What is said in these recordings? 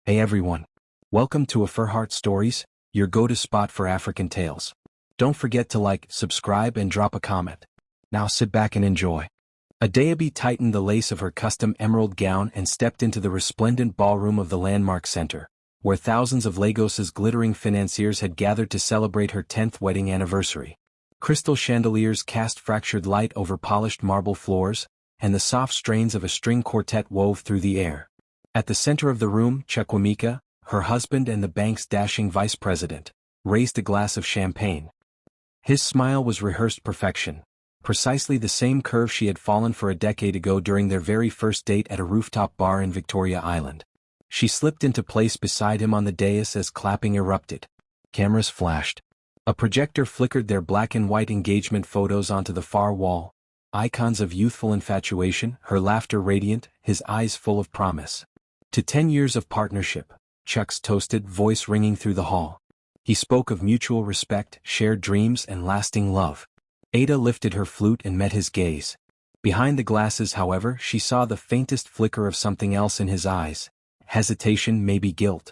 Hey everyone. Welcome to AfriHeart Stories, your go-to spot for African tales. Don't forget to like, subscribe and drop a comment. Now sit back and enjoy. Adaobi tightened the lace of her custom emerald gown and stepped into the resplendent ballroom of the landmark center, where thousands of Lagos's glittering financiers had gathered to celebrate her 10th wedding anniversary. Crystal chandeliers cast fractured light over polished marble floors, and the soft strains of a string quartet wove through the air. At the center of the room, Chukwemeka, her husband and the bank's dashing vice president, raised a glass of champagne. His smile was rehearsed perfection, precisely the same curve she had fallen for a decade ago during their very first date at a rooftop bar in Victoria Island. She slipped into place beside him on the dais as clapping erupted. Cameras flashed. A projector flickered their black and white engagement photos onto the far wall, icons of youthful infatuation, her laughter radiant, his eyes full of promise. To 10 years of partnership, Chuck's toasted voice ringing through the hall. He spoke of mutual respect, shared dreams and lasting love. Ada lifted her flute and met his gaze. Behind the glasses, however, she saw the faintest flicker of something else in his eyes. Hesitation, maybe guilt.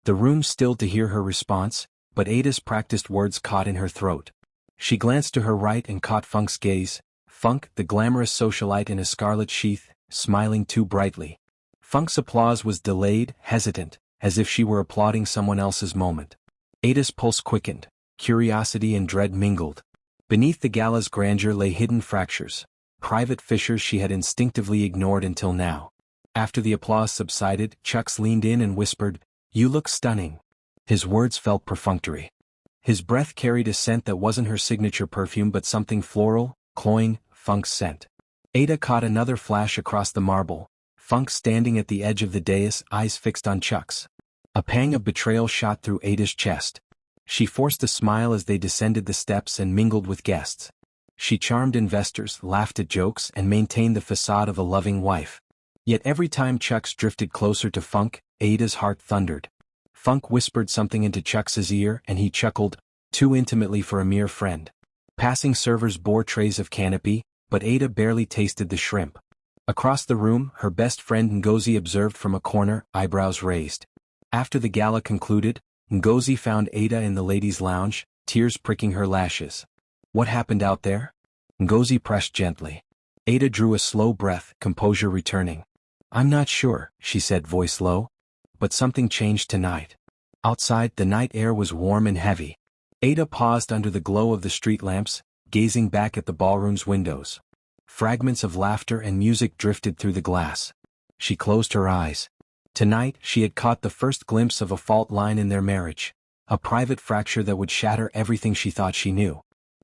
The room stilled to hear her response, but Ada's practiced words caught in her throat. She glanced to her right and caught Funk's gaze. Funk, the glamorous socialite in a scarlet sheath, smiling too brightly. Funk's applause was delayed, hesitant, as if she were applauding someone else's moment. Ada's pulse quickened, curiosity and dread mingled. Beneath the gala's grandeur lay hidden fractures, private fissures she had instinctively ignored until now. After the applause subsided, Chucks leaned in and whispered, "You look stunning." His words felt perfunctory. His breath carried a scent that wasn't her signature perfume but something floral, cloying, Funk's scent. Ada caught another flash across the marble. Funk standing at the edge of the dais, eyes fixed on Chuck's. A pang of betrayal shot through Ada's chest. She forced a smile as they descended the steps and mingled with guests. She charmed investors, laughed at jokes, and maintained the facade of a loving wife. Yet every time Chuck's drifted closer to Funk, Ada's heart thundered. Funk whispered something into Chuck's ear and he chuckled, too intimately for a mere friend. Passing servers bore trays of canopy, but Ada barely tasted the shrimp. Across the room, her best friend Ngozi observed from a corner, eyebrows raised. After the gala concluded, Ngozi found Ada in the ladies' lounge, tears pricking her lashes. "What happened out there?" Ngozi pressed gently. Ada drew a slow breath, composure returning. "I'm not sure," she said, voice low. "But something changed tonight." Outside, the night air was warm and heavy. Ada paused under the glow of the street lamps, gazing back at the ballroom's windows. Fragments of laughter and music drifted through the glass. She closed her eyes. Tonight, she had caught the first glimpse of a fault line in their marriage, a private fracture that would shatter everything she thought she knew.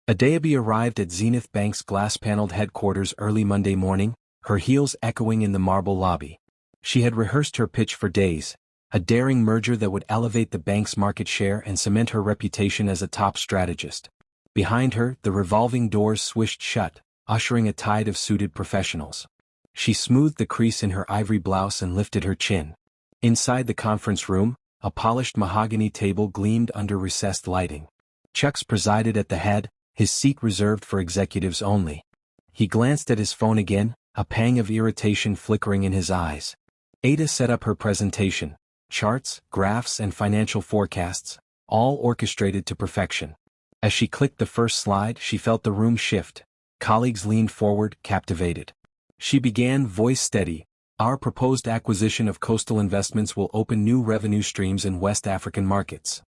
Adaobi arrived at Zenith Bank's glass-paneled headquarters early Monday morning, her heels echoing in the marble lobby. She had rehearsed her pitch for days, a daring merger that would elevate the bank's market share and cement her reputation as a top strategist. Behind her, the revolving doors swished shut, ushering a tide of suited professionals. She smoothed the crease in her ivory blouse and lifted her chin. Inside the conference room, a polished mahogany table gleamed under recessed lighting. Chucks presided at the head, his seat reserved for executives only. He glanced at his phone again, a pang of irritation flickering in his eyes. Ada set up her presentation, charts, graphs and financial forecasts, all orchestrated to perfection. As she clicked the first slide, she felt the room shift. Colleagues leaned forward, captivated. She began, voice steady, "Our proposed acquisition of coastal investments will open new revenue streams in West African markets."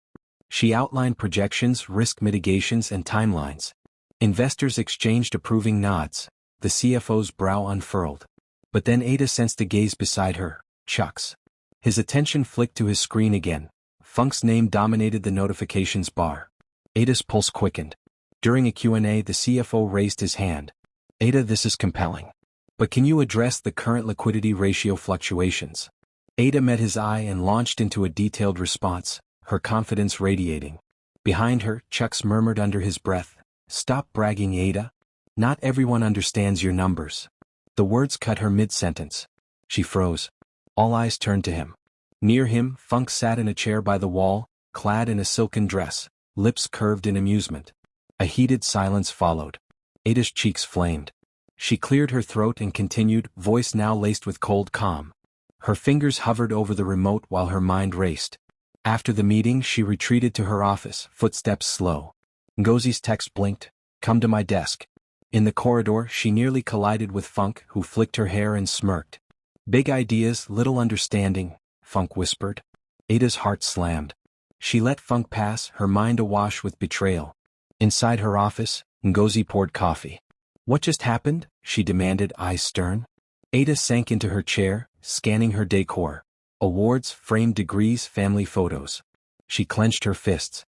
She outlined projections, risk mitigations and timelines. Investors exchanged approving nods, the CFO's brow unfurled. But then Ada sensed a gaze beside her, Chuck's. His attention flicked to his screen again. Funk's name dominated the notifications bar. Ada's pulse quickened. During a Q&A, the CFO raised his hand. "Ada, this is compelling. But can you address the current liquidity ratio fluctuations?" Ada met his eye and launched into a detailed response, her confidence radiating. Behind her, Chucks murmured under his breath, "Stop bragging, Ada. Not everyone understands your numbers." The words cut her mid-sentence. She froze. All eyes turned to him. Near him, Funk sat in a chair by the wall, clad in a silken dress, lips curved in amusement. A heated silence followed. Ada's cheeks flamed. She cleared her throat and continued, voice now laced with cold calm. Her fingers hovered over the remote while her mind raced. After the meeting she retreated to her office, footsteps slow. Ngozi's text blinked, "Come to my desk." In the corridor she nearly collided with Funk, who flicked her hair and smirked. "Big ideas, little understanding," Funk whispered. Ada's heart slammed. She let Funk pass, her mind awash with betrayal. Inside her office, Ngozi poured coffee. "What just happened?" she demanded, eyes stern. Ada sank into her chair, scanning her decor. Awards, framed degrees, family photos. She clenched her fists.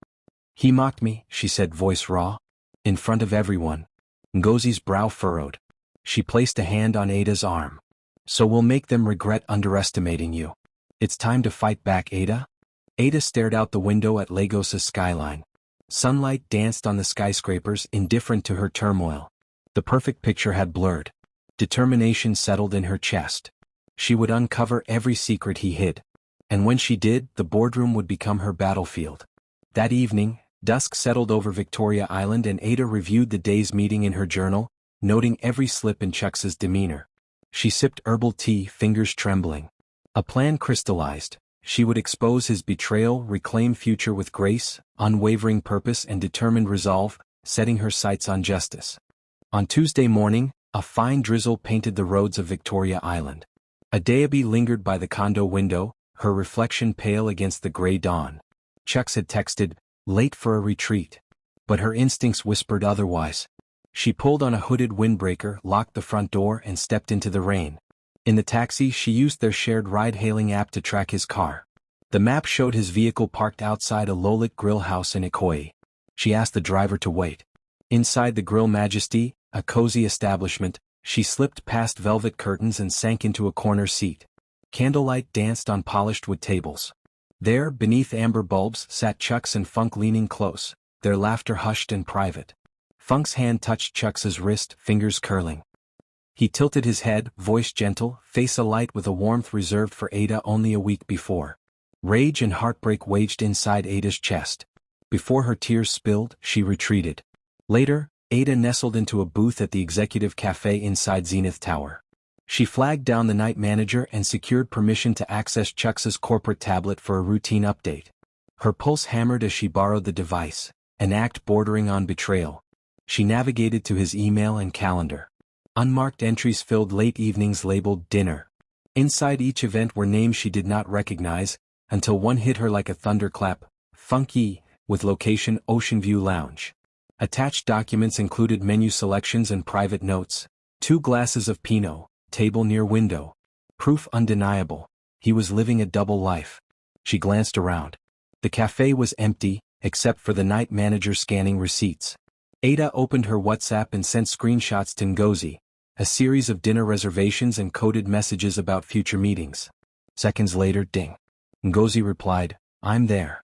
"He mocked me," she said, voice raw. "In front of everyone." Ngozi's brow furrowed. She placed a hand on Ada's arm. "So we'll make them regret underestimating you. It's time to fight back, Ada." Ada stared out the window at Lagos's skyline. Sunlight danced on the skyscrapers, indifferent to her turmoil. The perfect picture had blurred. Determination settled in her chest. She would uncover every secret he hid. And when she did, the boardroom would become her battlefield. That evening, dusk settled over Victoria Island and Ada reviewed the day's meeting in her journal, noting every slip in Chucks's demeanor. She sipped herbal tea, fingers trembling. A plan crystallized. She would expose his betrayal, reclaim future with grace, unwavering purpose and determined resolve, setting her sights on justice. On Tuesday morning, a fine drizzle painted the roads of Victoria Island. Adaobi lingered by the condo window, her reflection pale against the gray dawn. Chucks had texted, "Late for a retreat." But her instincts whispered otherwise. She pulled on a hooded windbreaker, locked the front door and stepped into the rain. In the taxi she used their shared ride-hailing app to track his car. The map showed his vehicle parked outside a low-lit grill house in Ikoyi. She asked the driver to wait. Inside the Grill Majesty, a cozy establishment, she slipped past velvet curtains and sank into a corner seat. Candlelight danced on polished wood tables. There, beneath amber bulbs, sat Chucks and Funk leaning close, their laughter hushed and private. Funk's hand touched Chucks's wrist, fingers curling. He tilted his head, voice gentle, face alight with a warmth reserved for Ada only a week before. Rage and heartbreak waged inside Ada's chest. Before her tears spilled, she retreated. Later, Ada nestled into a booth at the executive cafe inside Zenith Tower. She flagged down the night manager and secured permission to access Chucks's corporate tablet for a routine update. Her pulse hammered as she borrowed the device, an act bordering on betrayal. She navigated to his email and calendar. Unmarked entries filled late evenings labeled dinner. Inside each event were names she did not recognize, until one hit her like a thunderclap, Funky, with location Ocean View Lounge. Attached documents included menu selections and private notes. 2 glasses of Pinot, table near window. Proof undeniable. He was living a double life. She glanced around. The cafe was empty, except for the night manager scanning receipts. Ada opened her WhatsApp and sent screenshots to Ngozi, a series of dinner reservations and coded messages about future meetings. Seconds later, ding. Ngozi replied, "I'm there."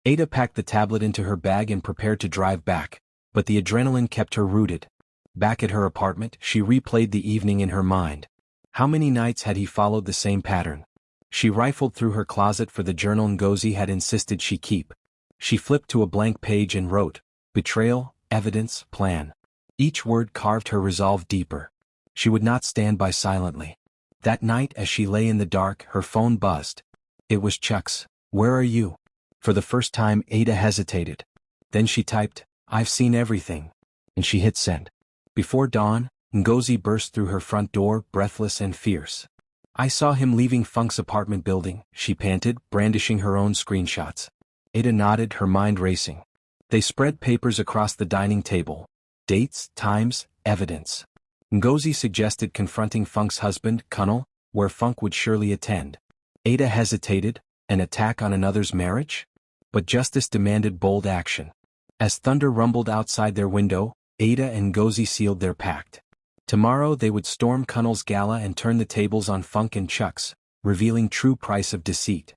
Ada packed the tablet into her bag and prepared to drive back, but the adrenaline kept her rooted. Back at her apartment, she replayed the evening in her mind. How many nights had he followed the same pattern? She rifled through her closet for the journal Ngozi had insisted she keep. She flipped to a blank page and wrote, "Betrayal, evidence, plan." Each word carved her resolve deeper. She would not stand by silently. That night as she lay in the dark, her phone buzzed. It was Chuck's. "Where are you?" For the first time, Ada hesitated. Then she typed, "I've seen everything." And she hit send. Before dawn, Ngozi burst through her front door, breathless and fierce. "I saw him leaving Funk's apartment building," she panted, brandishing her own screenshots. Ada nodded, her mind racing. They spread papers across the dining table. Dates, times, evidence. Ngozi suggested confronting Funk's husband, Kunnel, where Funk would surely attend. Ada hesitated, an attack on another's marriage? But justice demanded bold action. As thunder rumbled outside their window, Ada and Ngozi sealed their pact. Tomorrow they would storm Kunnel's gala and turn the tables on Funk and Chucks, revealing true price of deceit.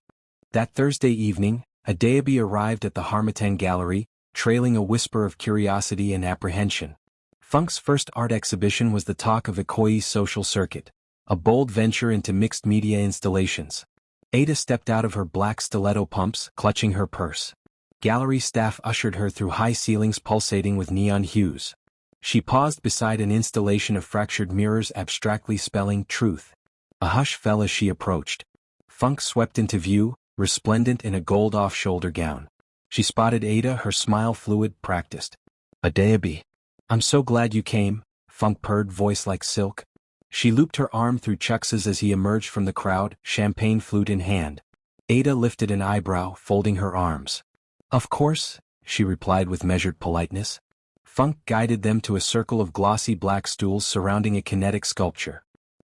That Thursday evening, Adaobi arrived at the Harmattan Gallery, trailing a whisper of curiosity and apprehension. Funk's first art exhibition was the talk of Ikoyi's social circuit, a bold venture into mixed media installations. Ada stepped out of her black stiletto pumps, clutching her purse. Gallery staff ushered her through high ceilings pulsating with neon hues. She paused beside an installation of fractured mirrors abstractly spelling truth. A hush fell as she approached. Funk swept into view, resplendent in a gold off-shoulder gown. She spotted Ada, her smile fluid, practiced. Adaobi. I'm so glad you came, Funk purred, voice like silk. She looped her arm through Chucks's as he emerged from the crowd, champagne flute in hand. Ada lifted an eyebrow, folding her arms. Of course, she replied with measured politeness. Funk guided them to a circle of glossy black stools surrounding a kinetic sculpture.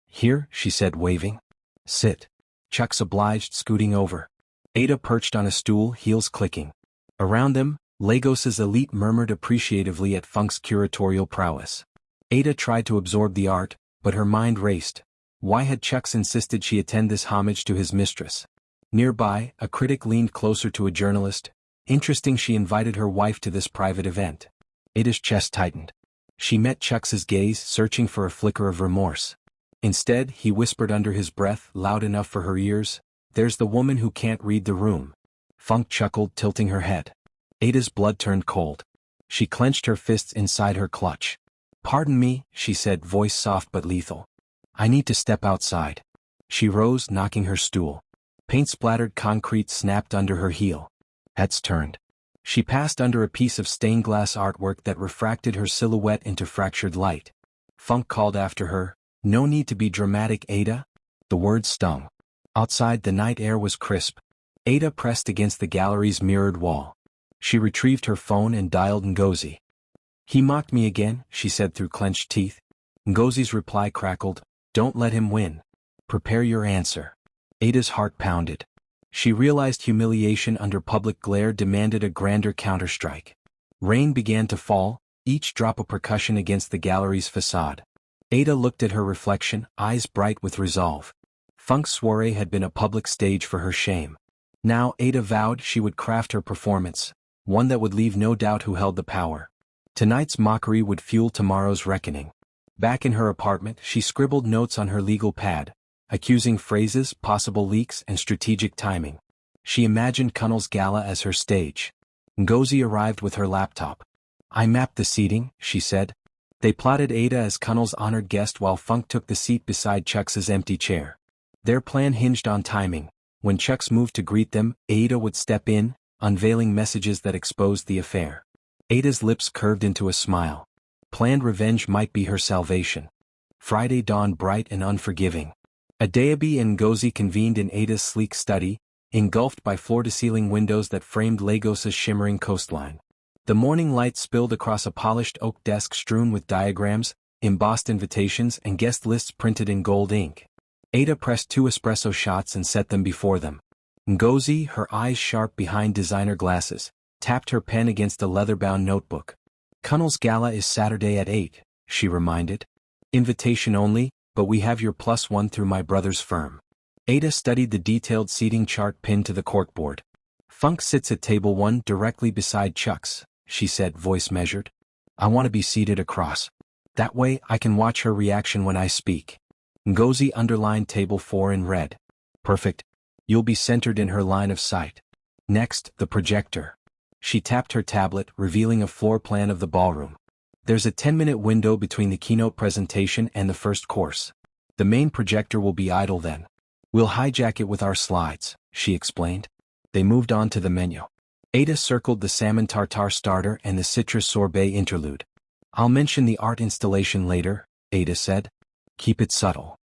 Here, she said, waving. Sit. Chucks obliged, scooting over. Ada perched on a stool, heels clicking. Around them, Lagos's elite murmured appreciatively at Funk's curatorial prowess. Ada tried to absorb the art, but her mind raced. Why had Chucks insisted she attend this homage to his mistress? Nearby, a critic leaned closer to a journalist. Interesting, she invited her wife to this private event. Ada's chest tightened. She met Chucks's gaze, searching for a flicker of remorse. Instead, he whispered under his breath, loud enough for her ears, "There's the woman who can't read the room." Funk chuckled, tilting her head. Ada's blood turned cold. She clenched her fists inside her clutch. "Pardon me," she said, voice soft but lethal. "I need to step outside." She rose, knocking her stool. Paint-splattered concrete snapped under her heel. Heads turned. She passed under a piece of stained glass artwork that refracted her silhouette into fractured light. Funk called after her, "No need to be dramatic, Ada." The words stung. Outside, the night air was crisp. Ada pressed against the gallery's mirrored wall. She retrieved her phone and dialed Ngozi. "He mocked me again," she said through clenched teeth. Ngozi's reply crackled, "Don't let him win. Prepare your answer." Ada's heart pounded. She realized humiliation under public glare demanded a grander counterstrike. Rain began to fall, each drop a percussion against the gallery's facade. Ada looked at her reflection, eyes bright with resolve. Funk's soiree had been a public stage for her shame. Now Ada vowed she would craft her performance, one that would leave no doubt who held the power. Tonight's mockery would fuel tomorrow's reckoning. Back in her apartment, she scribbled notes on her legal pad, accusing phrases, possible leaks, and strategic timing. She imagined Kunnel's gala as her stage. Ngozi arrived with her laptop. "I mapped the seating," she said. They plotted Ada as Kunnel's honored guest while Funk took the seat beside Chucks's empty chair. Their plan hinged on timing. When Chucks moved to greet them, Ada would step in, unveiling messages that exposed the affair. Ada's lips curved into a smile. Planned revenge might be her salvation. Friday dawned bright and unforgiving. Adaobi and Ngozi convened in Ada's sleek study, engulfed by floor-to-ceiling windows that framed Lagos's shimmering coastline. The morning light spilled across a polished oak desk strewn with diagrams, embossed invitations, and guest lists printed in gold ink. Ada pressed 2 espresso shots and set them before them. Ngozi, her eyes sharp behind designer glasses, tapped her pen against a leather-bound notebook. "Kunnel's gala is Saturday at 8, she reminded. "Invitation only, but we have your +1 through my brother's firm." Ada studied the detailed seating chart pinned to the corkboard. "Funk sits at table 1 directly beside Chuck's," she said, voice measured. "I want to be seated across. That way I can watch her reaction when I speak." Ngozi underlined table 4 in red. "Perfect. You'll be centered in her line of sight. Next, the projector." She tapped her tablet, revealing a floor plan of the ballroom. "There's a 10-minute window between the keynote presentation and the first course. The main projector will be idle then. We'll hijack it with our slides," she explained. They moved on to the menu. Ada circled the salmon tartare starter and the citrus sorbet interlude. "I'll mention the art installation later," Ada said. "Keep it subtle."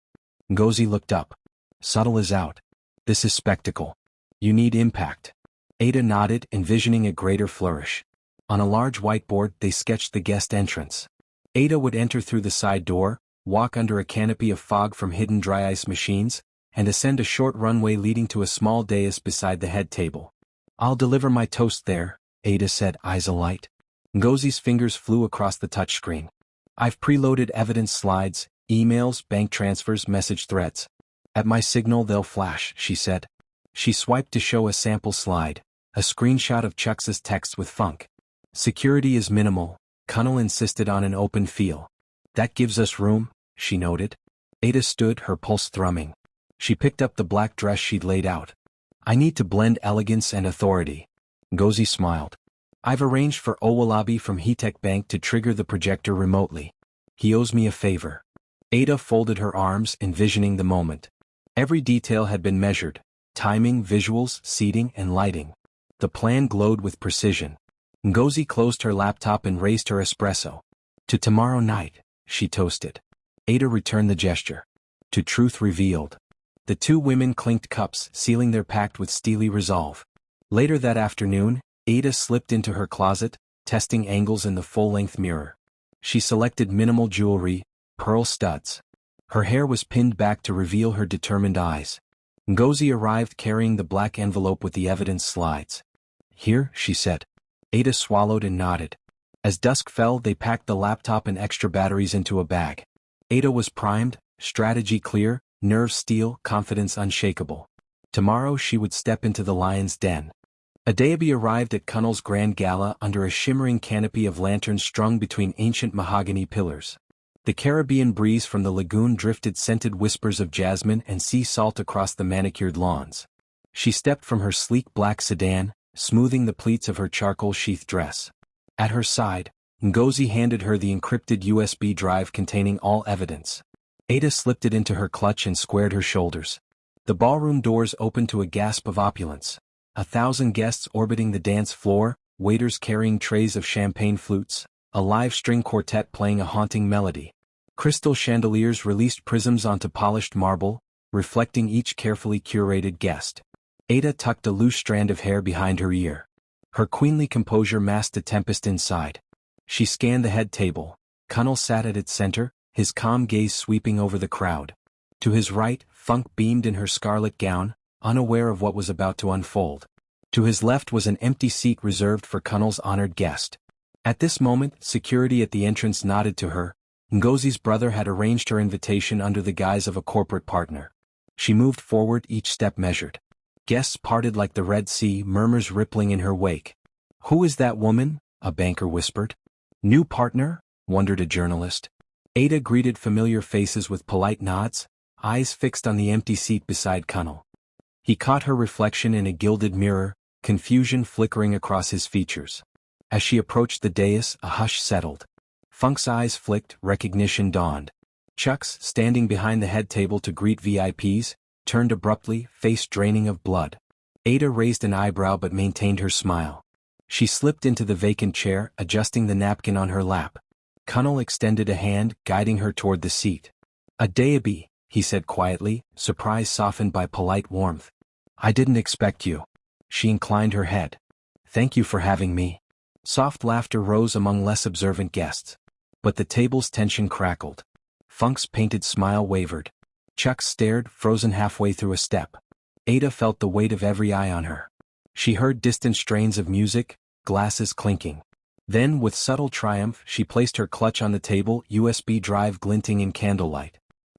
Ngozi looked up. "Subtle is out. This is spectacle. You need impact." Ada nodded, envisioning a greater flourish. On a large whiteboard, they sketched the guest entrance. Ada would enter through the side door, walk under a canopy of fog from hidden dry ice machines, and ascend a short runway leading to a small dais beside the head table. "I'll deliver my toast there," Ada said, eyes alight. Ngozi's fingers flew across the touchscreen. "I've preloaded evidence slides, emails, bank transfers, message threads. At my signal they'll flash," she said. She swiped to show a sample slide, a screenshot of Chucks's text with Funk. "Security is minimal," Kunnel insisted on an open feel. "That gives us room," she noted. Ada stood, her pulse thrumming. She picked up the black dress she'd laid out. "I need to blend elegance and authority." Ngozi smiled. "I've arranged for Owolabi from Hitech Bank to trigger the projector remotely. He owes me a favor." Ada folded her arms, envisioning the moment. Every detail had been measured. Timing, visuals, seating, and lighting. The plan glowed with precision. Ngozi closed her laptop and raised her espresso. To tomorrow night, she toasted. Ada returned the gesture. To truth revealed. The two women clinked cups, sealing their pact with steely resolve. Later that afternoon, Ada slipped into her closet, testing angles in the full-length mirror. She selected minimal jewelry, pearl studs. Her hair was pinned back to reveal her determined eyes. Ngozi arrived carrying the black envelope with the evidence slides. Here, she said. Ada swallowed and nodded. As dusk fell, they packed the laptop and extra batteries into a bag. Ada was primed, strategy clear, nerves steel, confidence unshakable. Tomorrow she would step into the lion's den. Adaobi arrived at Kunnal's grand gala under a shimmering canopy of lanterns strung between ancient mahogany pillars. The Caribbean breeze from the lagoon drifted scented whispers of jasmine and sea salt across the manicured lawns. She stepped from her sleek black sedan, smoothing the pleats of her charcoal-sheathed dress. At her side, Ngozi handed her the encrypted USB drive containing all evidence. Ada slipped it into her clutch and squared her shoulders. The ballroom doors opened to a gasp of opulence. 1,000 guests orbiting the dance floor, waiters carrying trays of champagne flutes, a live string quartet playing a haunting melody. Crystal chandeliers released prisms onto polished marble, reflecting each carefully curated guest. Ada tucked a loose strand of hair behind her ear. Her queenly composure masked a tempest inside. She scanned the head table. Kunnal sat at its center, his calm gaze sweeping over the crowd. To his right, Funk beamed in her scarlet gown, unaware of what was about to unfold. To his left was an empty seat reserved for Kunnal's honored guest. At this moment, security at the entrance nodded to her. Ngozi's brother had arranged her invitation under the guise of a corporate partner. She moved forward, each step measured. Guests parted like the Red Sea, murmurs rippling in her wake. "Who is that woman?" a banker whispered. "New partner?" wondered a journalist. Ada greeted familiar faces with polite nods, eyes fixed on the empty seat beside Kunnal. He caught her reflection in a gilded mirror, confusion flickering across his features. As she approached the dais, a hush settled. Funk's eyes flicked, recognition dawned. Chucks, standing behind the head table to greet VIPs, turned abruptly, face draining of blood. Ada raised an eyebrow but maintained her smile. She slipped into the vacant chair, adjusting the napkin on her lap. Kunnal extended a hand, guiding her toward the seat. "Adaobi," he said quietly, surprise softened by polite warmth. "I didn't expect you." She inclined her head. "Thank you for having me." Soft laughter rose among less observant guests. But the table's tension crackled. Funk's painted smile wavered. Chucks stared, frozen halfway through a step. Ada felt the weight of every eye on her. She heard distant strains of music, glasses clinking. Then, with subtle triumph, she placed her clutch on the table, USB drive glinting in candlelight.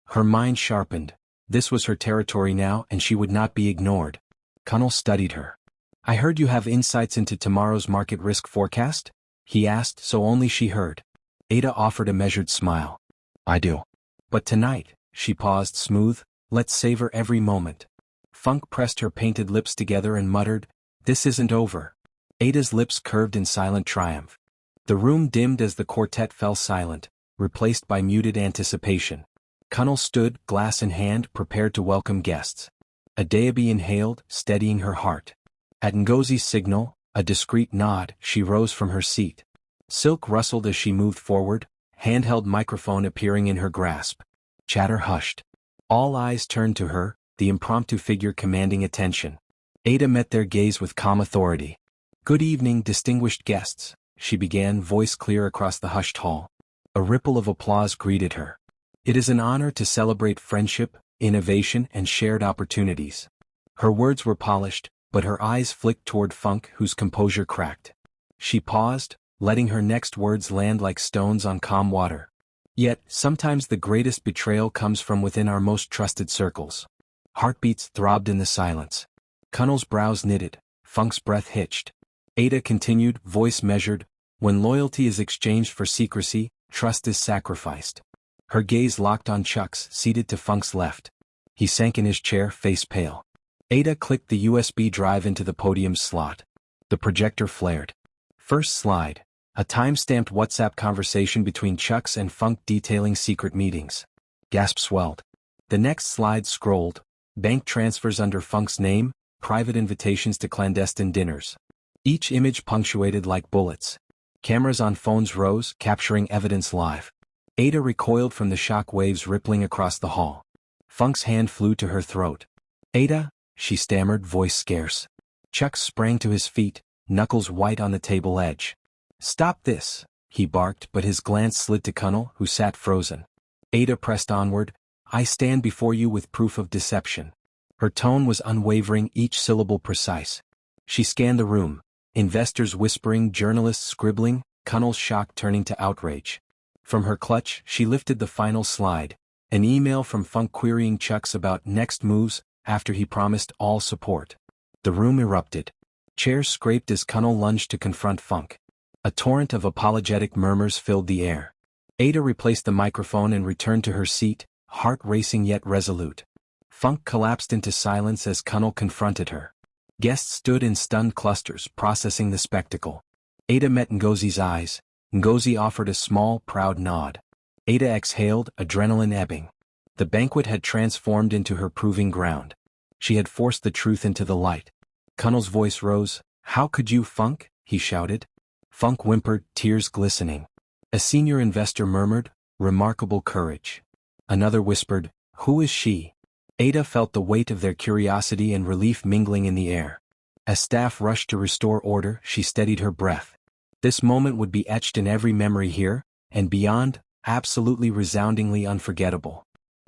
Her mind sharpened. This was her territory now, and she would not be ignored. Kunnal studied her. "I heard you have insights into tomorrow's market risk forecast?" he asked, so only she heard. Ada offered a measured smile. "I do. But tonight," she paused, smooth, "let's savor every moment." Funk pressed her painted lips together and muttered, "This isn't over." Ada's lips curved in silent triumph. The room dimmed as the quartet fell silent, replaced by muted anticipation. Kunnal stood, glass in hand, prepared to welcome guests. Adaobi inhaled, steadying her heart. At Ngozi's signal, a discreet nod, she rose from her seat. Silk rustled as she moved forward, handheld microphone appearing in her grasp. Chatter hushed. All eyes turned to her, the impromptu figure commanding attention. Ada met their gaze with calm authority. "Good evening, distinguished guests," she began, voice clear across the hushed hall. A ripple of applause greeted her. "It is an honor to celebrate friendship, innovation, and shared opportunities." Her words were polished, but her eyes flicked toward Funk, whose composure cracked. She paused, letting her next words land like stones on calm water. "Yet, sometimes the greatest betrayal comes from within our most trusted circles." Heartbeats throbbed in the silence. Kunnal's brows knitted, Funk's breath hitched. Ada continued, voice measured, "When loyalty is exchanged for secrecy, trust is sacrificed." Her gaze locked on Chucks, seated to Funk's left. He sank in his chair, face pale. Ada clicked the USB drive into the podium's slot. The projector flared. First slide. A time-stamped WhatsApp conversation between Chucks and Funk detailing secret meetings. Gasps swelled. The next slide scrolled. bank transfers under Funk's name, private invitations to clandestine dinners. Each image punctuated like bullets. Cameras on phones rose, capturing evidence live. Ada recoiled from the shock waves rippling across the hall. Funk's hand flew to her throat. "Ada," she stammered, voice scarce. Chuck sprang to his feet, knuckles white on the table edge. "Stop this," he barked, but his glance slid to Cunnel, who sat frozen. Ada pressed onward. "I stand before you with proof of deception." Her tone was unwavering, each syllable precise. She scanned the room. Investors whispering, journalists scribbling, Cunnel's shock turning to outrage. From her clutch, she lifted the final slide, an email from Funk querying Chuck's about next moves, after he promised all support. The room erupted. Chairs scraped as Cunnel lunged to confront Funk. A torrent of apologetic murmurs filled the air. Ada replaced the microphone and returned to her seat, heart racing yet resolute. Funk collapsed into silence as Cunnel confronted her. Guests stood in stunned clusters, processing the spectacle. Ada met Ngozi's eyes. Ngozi offered a small, proud nod. Ada exhaled, adrenaline ebbing. The banquet had transformed into her proving ground. She had forced the truth into the light. Cunnel's voice rose. "How could you, Funk?" he shouted. Funk whimpered, tears glistening. A senior investor murmured, "Remarkable courage." Another whispered, "Who is she?" Ada felt the weight of their curiosity and relief mingling in the air. As staff rushed to restore order, she steadied her breath. This moment would be etched in every memory here, and beyond, absolutely resoundingly unforgettable.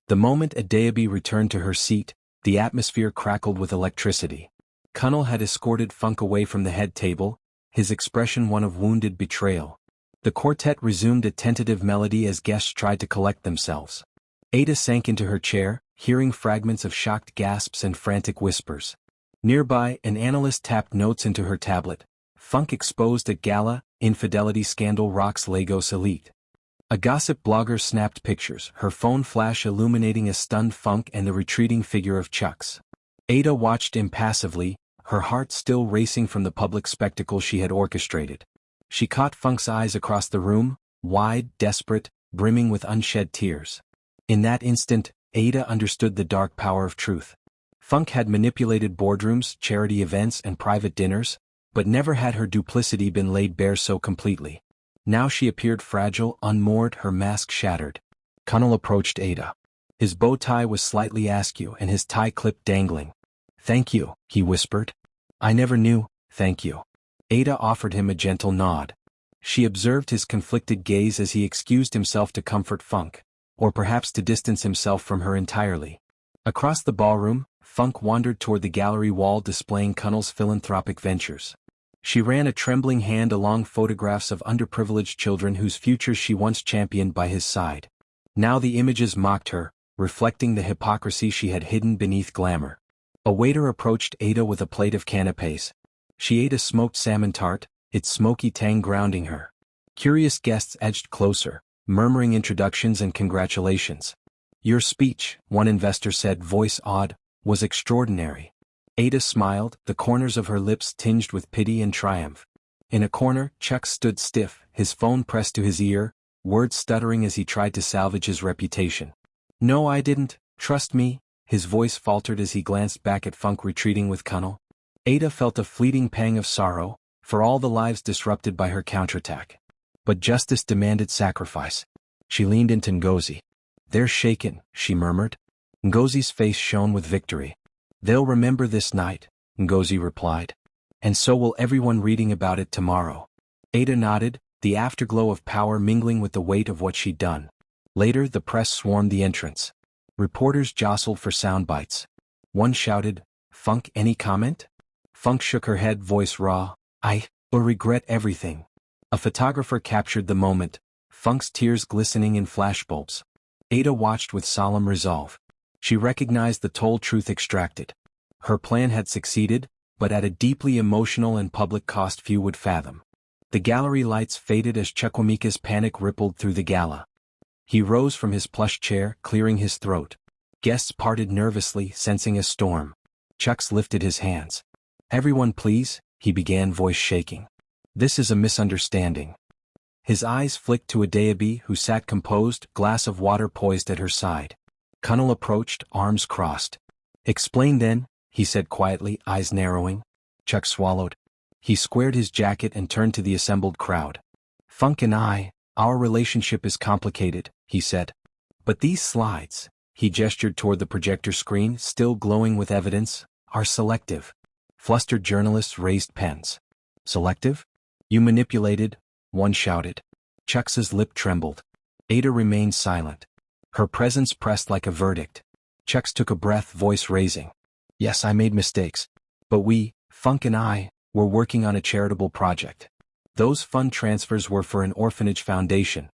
The moment Adaobi returned to her seat, the atmosphere crackled with electricity. Cunnel had escorted Funk away from the head table, his expression one of wounded betrayal. The quartet resumed a tentative melody as guests tried to collect themselves. Ada sank into her chair, hearing fragments of shocked gasps and frantic whispers. Nearby, an analyst tapped notes into her tablet. Funk exposed a gala, infidelity scandal rocks Lagos elite. A gossip blogger snapped pictures, her phone flash illuminating a stunned Funk and the retreating figure of Chucks. Ada watched impassively, her heart still racing from the public spectacle she had orchestrated. She caught Funk's eyes across the room, wide, desperate, brimming with unshed tears. In that instant, Ada understood the dark power of truth. Funk had manipulated boardrooms, charity events, and private dinners, but never had her duplicity been laid bare so completely. Now she appeared fragile, unmoored, her mask shattered. Cunnel approached Ada. His bow tie was slightly askew and his tie clip dangling. "Thank you," he whispered. "I never knew, thank you." Ada offered him a gentle nod. She observed his conflicted gaze as he excused himself to comfort Funk, or perhaps to distance himself from her entirely. Across the ballroom, Funk wandered toward the gallery wall displaying Cunnel's philanthropic ventures. She ran a trembling hand along photographs of underprivileged children whose futures she once championed by his side. Now the images mocked her, reflecting the hypocrisy she had hidden beneath glamour. A waiter approached Ada with a plate of canapés. She ate a smoked salmon tart, its smoky tang grounding her. Curious guests edged closer, murmuring introductions and congratulations. "Your speech," one investor said, voice awed, "was extraordinary." Ada smiled, the corners of her lips tinged with pity and triumph. In a corner, Chuck stood stiff, his phone pressed to his ear, words stuttering as he tried to salvage his reputation. "No, I didn't, trust me," his voice faltered as he glanced back at Funk retreating with Cunnel. Ada felt a fleeting pang of sorrow, for all the lives disrupted by her counterattack. But justice demanded sacrifice. She leaned into Ngozi. "They're shaken," she murmured. Ngozi's face shone with victory. "They'll remember this night," Ngozi replied. "And so will everyone reading about it tomorrow." Ada nodded, the afterglow of power mingling with the weight of what she'd done. Later, the press swarmed the entrance. Reporters jostled for sound bites. One shouted, "Funk, any comment?" Funk shook her head, voice raw, "I regret everything." A photographer captured the moment, Funk's tears glistening in flashbulbs. Ada watched with solemn resolve. She recognized the told truth extracted. Her plan had succeeded, but at a deeply emotional and public cost few would fathom. The gallery lights faded as Chukwuemeka's panic rippled through the gala. He rose from his plush chair, clearing his throat. Guests parted nervously, sensing a storm. Chucks lifted his hands. "Everyone please," he began, voice shaking. "This is a misunderstanding." His eyes flicked to Adaobi, who sat composed, glass of water poised at her side. Cunnel approached, arms crossed. Explain then, he said quietly, eyes narrowing. Chuck swallowed. He squared his jacket and turned to the assembled crowd. Funk and I, our relationship is complicated, he said. But these slides, he gestured toward the projector screen still glowing with evidence, are selective. Flustered journalists raised pens. Selective? You manipulated, one shouted. Chuck's lip trembled. Ada remained silent. Her presence pressed like a verdict. Chucks took a breath, voice raising. Yes, I made mistakes. But we, Funk and I, were working on a charitable project. Those fund transfers were for an orphanage foundation.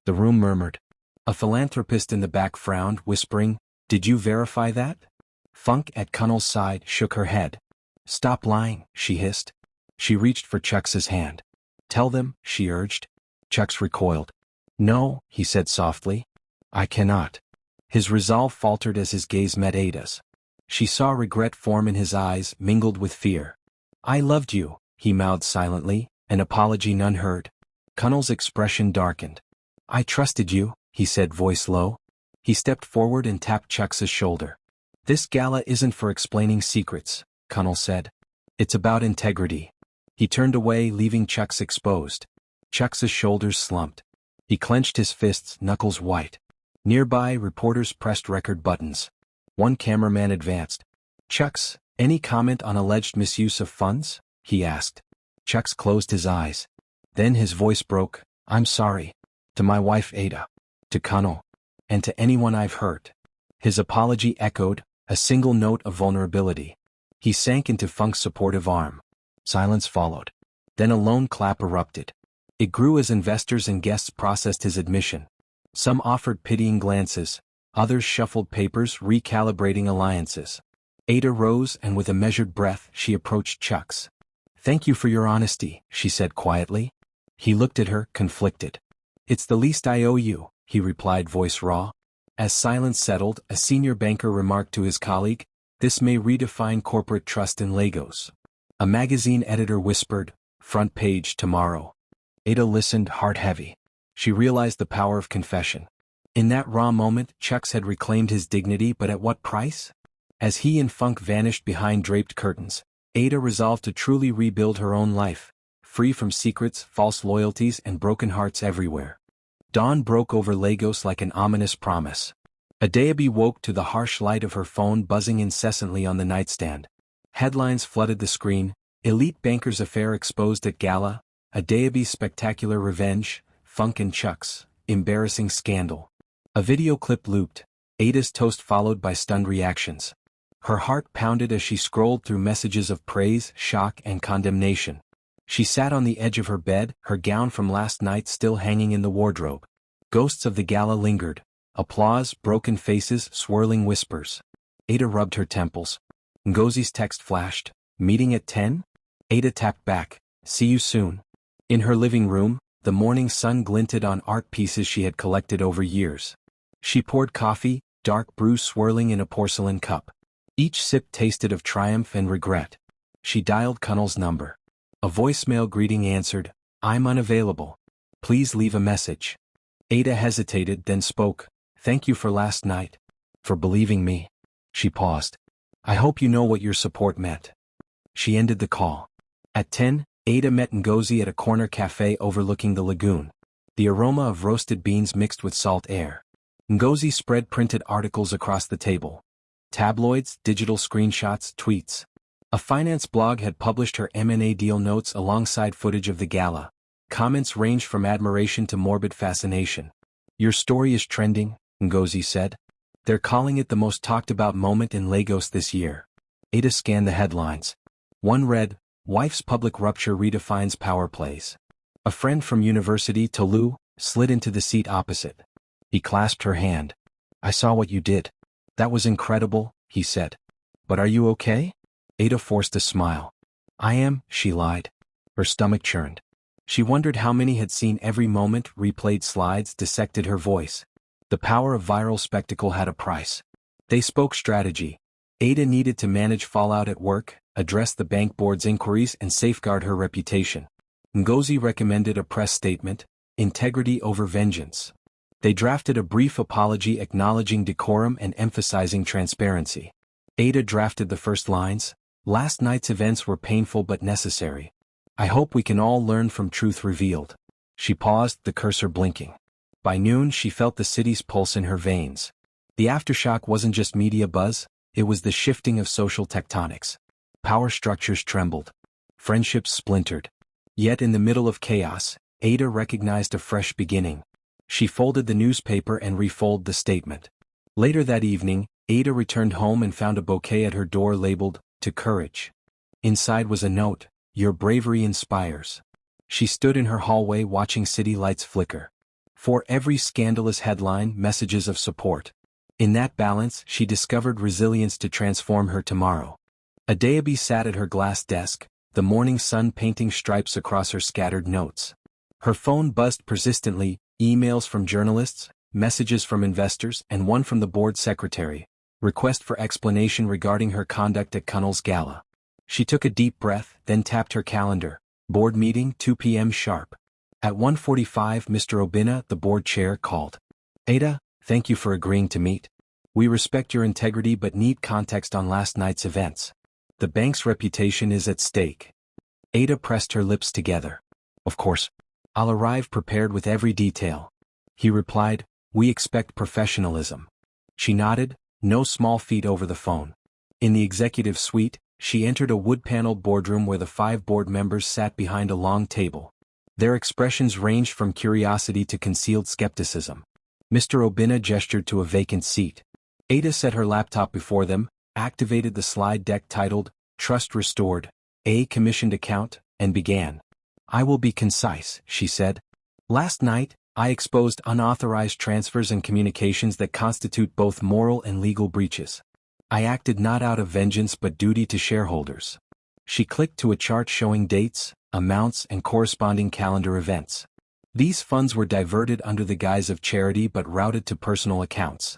The room murmured. A philanthropist in the back frowned, whispering, Did you verify that? Funk at Connell's side shook her head. Stop lying, she hissed. She reached for Chuck's hand. Tell them, she urged. Chucks recoiled. No, he said softly. I cannot. His resolve faltered as his gaze met Ada's. She saw regret form in his eyes, mingled with fear. I loved you, he mouthed silently, an apology none heard. Connell's expression darkened. I trusted you, he said, voice low. He stepped forward and tapped Chuck's shoulder. This gala isn't for explaining secrets, Connell said. It's about integrity. He turned away, leaving Chuck's exposed. Chuck's shoulders slumped. He clenched his fists, knuckles white. Nearby, reporters pressed record buttons. One cameraman advanced. Chuck's, any comment on alleged misuse of funds? He asked. Chuck's closed his eyes. Then his voice broke. I'm sorry. To my wife Ada. To Connell. And to anyone I've hurt. His apology echoed, a single note of vulnerability. He sank into Funk's supportive arm. Silence followed. Then a lone clap erupted. It grew as investors and guests processed his admission. Some offered pitying glances. Others shuffled papers, recalibrating alliances. Ada rose and with a measured breath she approached Chuck's. Thank you for your honesty, she said quietly. He looked at her, conflicted. It's the least I owe you, he replied, voice raw. As silence settled, a senior banker remarked to his colleague, this may redefine corporate trust in Lagos. A magazine editor whispered, front page tomorrow. Ada listened, heart heavy. She realized the power of confession. In that raw moment, Chuck's had reclaimed his dignity, but at what price? As he and Funk vanished behind draped curtains, Ada resolved to truly rebuild her own life, free from secrets, false loyalties, and broken hearts everywhere. Dawn broke over Lagos like an ominous promise. Adaobi woke to the harsh light of her phone buzzing incessantly on the nightstand. Headlines flooded the screen, elite banker's affair exposed at gala, Adaobi's spectacular revenge, Funk and Chuck's embarrassing scandal. A video clip looped, Ada's toast followed by stunned reactions. Her heart pounded as she scrolled through messages of praise, shock, and condemnation. She sat on the edge of her bed, her gown from last night still hanging in the wardrobe. Ghosts of the gala lingered. Applause, broken faces, swirling whispers. Ada rubbed her temples. Ngozi's text flashed. Meeting at 10? Ada tapped back. See you soon. In her living room, the morning sun glinted on art pieces she had collected over years. She poured coffee, dark brew swirling in a porcelain cup. Each sip tasted of triumph and regret. She dialed Connell's number. A voicemail greeting answered, I'm unavailable. Please leave a message. Ada hesitated, then spoke. Thank you for last night. For believing me. She paused. I hope you know what your support meant. She ended the call. At 10, Ada met Ngozi at a corner cafe overlooking the lagoon. The aroma of roasted beans mixed with salt air. Ngozi spread printed articles across the table. Tabloids, digital screenshots, tweets. A finance blog had published her M&A deal notes alongside footage of the gala. Comments ranged from admiration to morbid fascination. Your story is trending, Ngozi said. They're calling it the most talked about moment in Lagos this year. Ada scanned the headlines. One read, Wife's public rupture redefines power plays. A friend from university, Tolu, slid into the seat opposite. He clasped her hand. I saw what you did. That was incredible, he said. But are you okay? Ada forced a smile. I am, she lied. Her stomach churned. She wondered how many had seen every moment, replayed slides, dissected her voice. The power of viral spectacle had a price. They spoke strategy. Ada needed to manage fallout at work, address the bank board's inquiries, and safeguard her reputation. Ngozi recommended a press statement, integrity over vengeance. They drafted a brief apology acknowledging decorum and emphasizing transparency. Ada drafted the first lines. Last night's events were painful but necessary. I hope we can all learn from truth revealed. She paused, the cursor blinking. By noon she felt the city's pulse in her veins. The aftershock wasn't just media buzz, it was the shifting of social tectonics. Power structures trembled. Friendships splintered. Yet in the middle of chaos, Ada recognized a fresh beginning. She folded the newspaper and refolded the statement. Later that evening, Ada returned home and found a bouquet at her door labeled, "To Courage." Inside was a note, "Your bravery inspires." She stood in her hallway watching city lights flicker. For every scandalous headline, messages of support. In that balance, she discovered resilience to transform her tomorrow. Adaobi sat at her glass desk, the morning sun painting stripes across her scattered notes. Her phone buzzed persistently, emails from journalists, messages from investors, and one from the board secretary, request for explanation regarding her conduct at Connell's gala. She took a deep breath, then tapped her calendar. Board meeting, 2 p.m. sharp. At 1:45, Mr. Obina, the board chair, called. Ada, thank you for agreeing to meet. We respect your integrity but need context on last night's events. The bank's reputation is at stake. Ada pressed her lips together. Of course. I'll arrive prepared with every detail. He replied, we expect professionalism. She nodded, no small feat over the phone. In the executive suite, she entered a wood-paneled boardroom where the 5 board members sat behind a long table. Their expressions ranged from curiosity to concealed skepticism. Mr. Obina gestured to a vacant seat. Ada set her laptop before them, activated the slide deck titled, Trust Restored, a commissioned account, and began. I will be concise, she said. Last night, I exposed unauthorized transfers and communications that constitute both moral and legal breaches. I acted not out of vengeance but duty to shareholders. She clicked to a chart showing dates, amounts, and corresponding calendar events. These funds were diverted under the guise of charity but routed to personal accounts.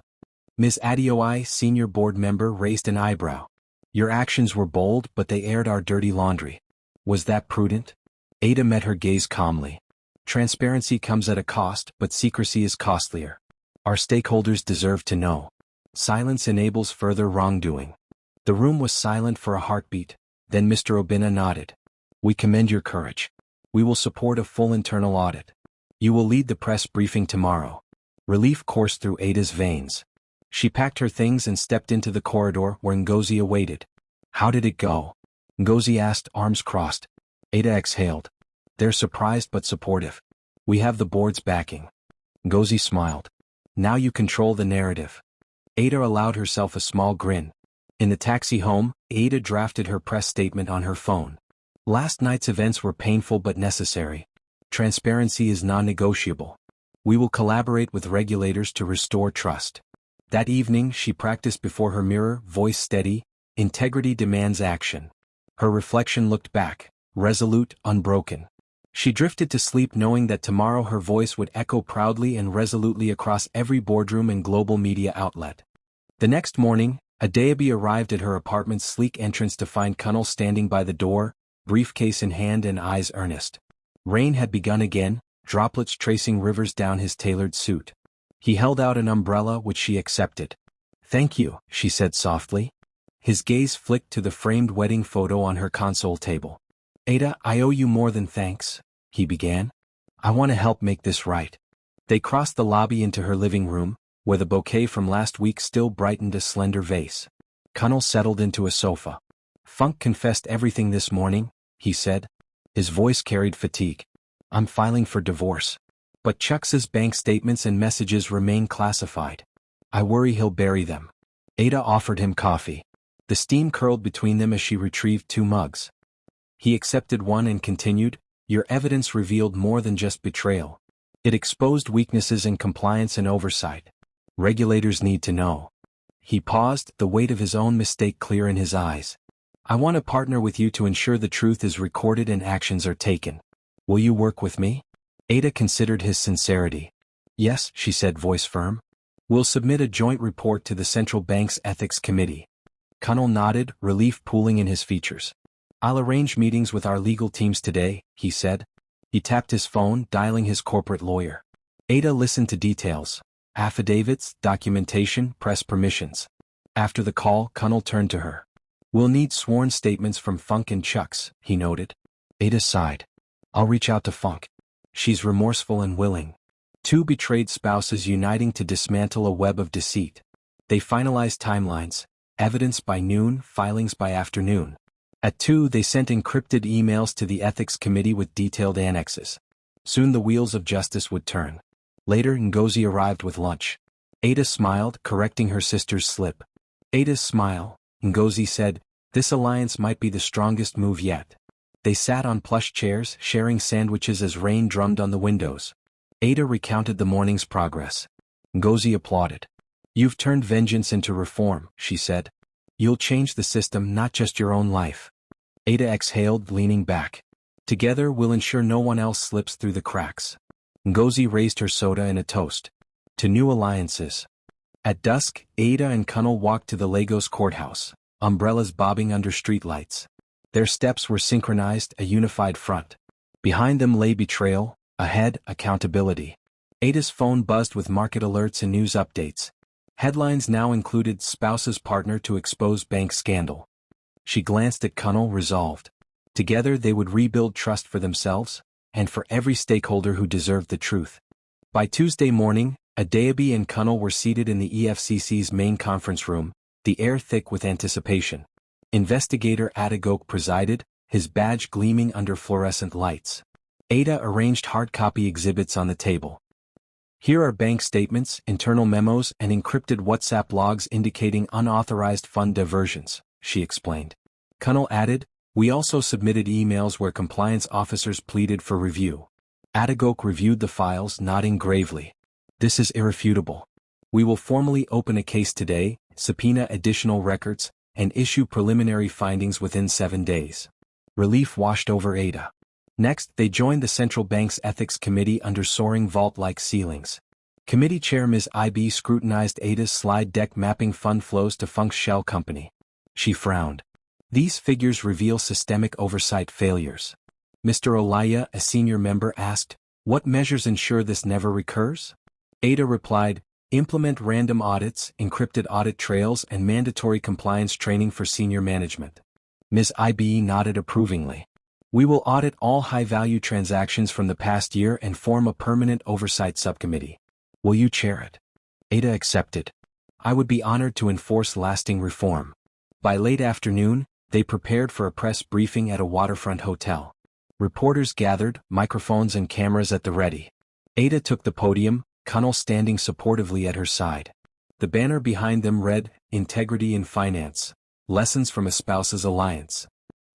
Ms. Adaobi, senior board member, raised an eyebrow. Your actions were bold but they aired our dirty laundry. Was that prudent? Ada met her gaze calmly. Transparency comes at a cost, but secrecy is costlier. Our stakeholders deserve to know. Silence enables further wrongdoing. The room was silent for a heartbeat, then Mr. Obina nodded. We commend your courage. We will support a full internal audit. You will lead the press briefing tomorrow. Relief coursed through Ada's veins. She packed her things and stepped into the corridor where Ngozi awaited. How did it go? Ngozi asked, arms crossed. Ada exhaled. They're surprised but supportive. We have the board's backing. Ngozi smiled. Now you control the narrative. Ada allowed herself a small grin. In the taxi home, Ada drafted her press statement on her phone. Last night's events were painful but necessary. Transparency is non-negotiable. We will collaborate with regulators to restore trust. That evening she practiced before her mirror, voice steady, integrity demands action. Her reflection looked back, resolute, unbroken. She drifted to sleep knowing that tomorrow her voice would echo proudly and resolutely across every boardroom and global media outlet. The next morning, Adaobi arrived at her apartment's sleek entrance to find Connell standing by the door, briefcase in hand and eyes earnest. Rain had begun again, droplets tracing rivers down his tailored suit. He held out an umbrella which she accepted. Thank you, she said softly. His gaze flicked to the framed wedding photo on her console table. Ada, I owe you more than thanks, he began. I want to help make this right. They crossed the lobby into her living room, where the bouquet from last week still brightened a slender vase. Connell settled into a sofa. Funk confessed everything this morning, he said. His voice carried fatigue. I'm filing for divorce. But Chuck's bank statements and messages remain classified. I worry he'll bury them. Ada offered him coffee. The steam curled between them as she retrieved 2 mugs. He accepted one and continued, Your evidence revealed more than just betrayal. It exposed weaknesses in compliance and oversight. Regulators need to know. He paused, the weight of his own mistake clear in his eyes. I want to partner with you to ensure the truth is recorded and actions are taken. Will you work with me? Ada considered his sincerity. Yes, she said, voice firm. We'll submit a joint report to the central bank's ethics committee. Connell nodded, relief pooling in his features. I'll arrange meetings with our legal teams today, he said. He tapped his phone, dialing his corporate lawyer. Ada listened to details. Affidavits, documentation, press permissions. After the call, Cunnel turned to her. "We'll need sworn statements from Funk and Chucks," he noted. Ada sighed. "I'll reach out to Funk. She's remorseful and willing." Two betrayed spouses uniting to dismantle a web of deceit. They finalized timelines, evidence by noon, filings by afternoon. At 2 they sent encrypted emails to the ethics committee with detailed annexes. Soon the wheels of justice would turn. Later Ngozi arrived with lunch. Ada smiled, correcting her sister's slip. Ada's smile, Ngozi said, "This alliance might be the strongest move yet." They sat on plush chairs, sharing sandwiches as rain drummed on the windows. Ada recounted the morning's progress. Ngozi applauded. "You've turned vengeance into reform," she said. "You'll change the system, not just your own life." Ada exhaled, leaning back. "Together we'll ensure no one else slips through the cracks." Ngozi raised her soda in a toast. To new alliances. At dusk, Ada and Cunnel walked to the Lagos courthouse, umbrellas bobbing under streetlights. Their steps were synchronized, a unified front. Behind them lay betrayal, ahead, accountability. Ada's phone buzzed with market alerts and news updates. Headlines now included spouse's partner to expose bank scandal. She glanced at Cunnel, resolved. Together they would rebuild trust for themselves, and for every stakeholder who deserved the truth. By Tuesday morning, Adaobi and Cunnel were seated in the EFCC's main conference room, the air thick with anticipation. Investigator Adaobi presided, his badge gleaming under fluorescent lights. Ada arranged hard copy exhibits on the table. "Here are bank statements, internal memos, and encrypted WhatsApp logs indicating unauthorized fund diversions," she explained. Cunnel added, "We also submitted emails where compliance officers pleaded for review." Adaobi reviewed the files, nodding gravely. "This is irrefutable. We will formally open a case today, subpoena additional records, and issue preliminary findings within 7 days." Relief washed over Ada. Next, they joined the central bank's ethics committee under soaring vault-like ceilings. Committee chair Ms. IB scrutinized Ada's slide deck mapping fund flows to Funk's shell company. She frowned. "These figures reveal systemic oversight failures." Mr. Olaya, a senior member, asked, "What measures ensure this never recurs?" Ada replied, "Implement random audits, encrypted audit trails, and mandatory compliance training for senior management." Ms. IB nodded approvingly. "We will audit all high-value transactions from the past year and form a permanent oversight subcommittee. Will you chair it?" Ada accepted. "I would be honored to enforce lasting reform." By late afternoon, they prepared for a press briefing at a waterfront hotel. Reporters gathered, microphones and cameras at the ready. Ada took the podium, Cunnel standing supportively at her side. The banner behind them read, "Integrity in Finance. Lessons from a Spouse's Alliance."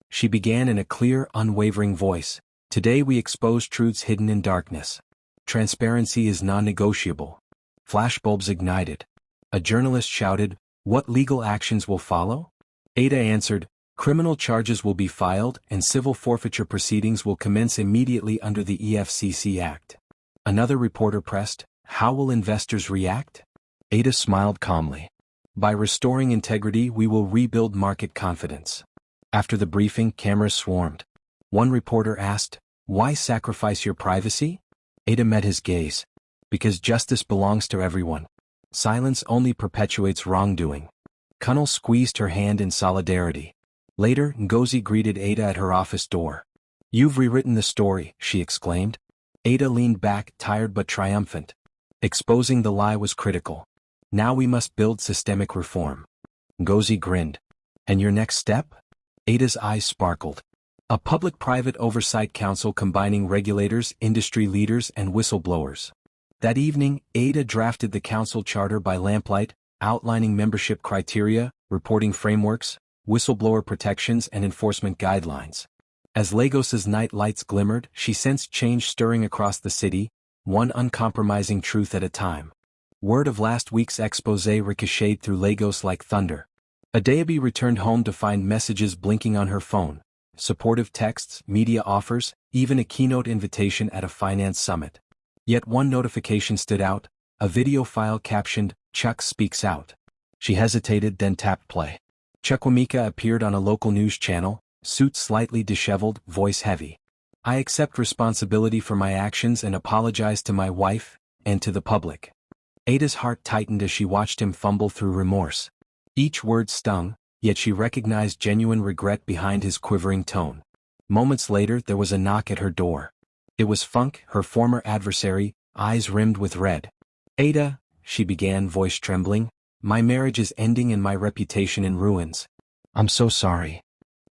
She began in a clear, unwavering voice, "Today we expose truths hidden in darkness. Transparency is non-negotiable." Flashbulbs ignited. A journalist shouted, "What legal actions will follow?" Ada answered, "Criminal charges will be filed and civil forfeiture proceedings will commence immediately under the EFCC Act." Another reporter pressed, "How will investors react?" Ada smiled calmly. "By restoring integrity we will rebuild market confidence." After the briefing, cameras swarmed. One reporter asked, "Why sacrifice your privacy?" Ada met his gaze. "Because justice belongs to everyone. Silence only perpetuates wrongdoing." Cunnel squeezed her hand in solidarity. Later, Ngozi greeted Ada at her office door. "You've rewritten the story," she exclaimed. Ada leaned back, tired but triumphant. Exposing the lie was critical. "Now we must build systemic reform." Ngozi grinned. "And your next step?" Ada's eyes sparkled. "A public-private oversight council combining regulators, industry leaders, and whistleblowers." That evening, Ada drafted the council charter by lamplight, outlining membership criteria, reporting frameworks, whistleblower protections, and enforcement guidelines. As Lagos's night lights glimmered, she sensed change stirring across the city, one uncompromising truth at a time. Word of last week's exposé ricocheted through Lagos like thunder. Adaobi returned home to find messages blinking on her phone, supportive texts, media offers, even a keynote invitation at a finance summit. Yet one notification stood out, a video file captioned, "Chuck Speaks Out." She hesitated, then tapped play. Chukwemeka appeared on a local news channel, suit slightly disheveled, voice heavy. "I accept responsibility for my actions and apologize to my wife, and to the public." Ada's heart tightened as she watched him fumble through remorse. Each word stung, yet she recognized genuine regret behind his quivering tone. Moments later there was a knock at her door. It was Funk, her former adversary, eyes rimmed with red. "Ada," she began, voice trembling, "my marriage is ending and my reputation in ruins. I'm so sorry."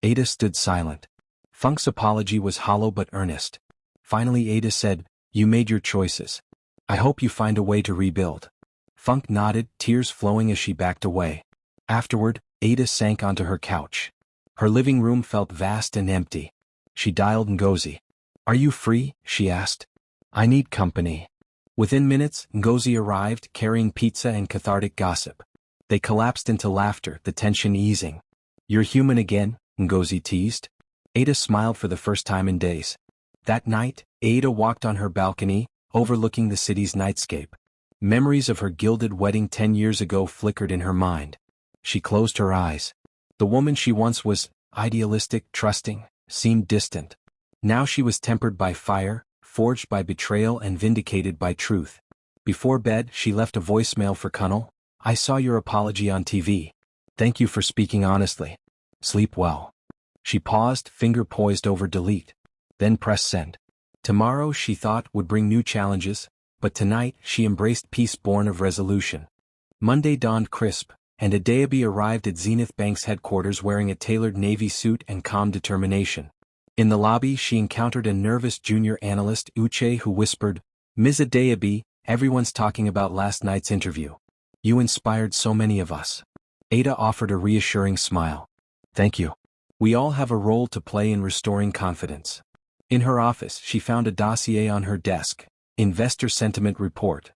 Ada stood silent. Funk's apology was hollow but earnest. Finally Ada said, "You made your choices. I hope you find a way to rebuild." Funk nodded, tears flowing as she backed away. Afterward, Ada sank onto her couch. Her living room felt vast and empty. She dialed Ngozi. "Are you free?" she asked. "I need company." Within minutes, Ngozi arrived, carrying pizza and cathartic gossip. They collapsed into laughter, the tension easing. "You're human again," Ngozi teased. Ada smiled for the first time in days. That night, Ada walked on her balcony, overlooking the city's nightscape. Memories of her gilded wedding 10 years ago flickered in her mind. She closed her eyes. The woman she once was, idealistic, trusting, seemed distant. Now she was tempered by fire, forged by betrayal and vindicated by truth. Before bed, she left a voicemail for Kunnel. "I saw your apology on TV. Thank you for speaking honestly. Sleep well." She paused, finger poised over delete. Then pressed send. Tomorrow, she thought, would bring new challenges, but tonight she embraced peace born of resolution. Monday dawned crisp, and Adaobi arrived at Zenith Bank's headquarters wearing a tailored navy suit and calm determination. In the lobby she encountered a nervous junior analyst, Uche, who whispered, "Ms. Adaobi, everyone's talking about last night's interview. You inspired so many of us." Ada offered a reassuring smile. "Thank you. We all have a role to play in restoring confidence." In her office she found a dossier on her desk, Investor Sentiment Report.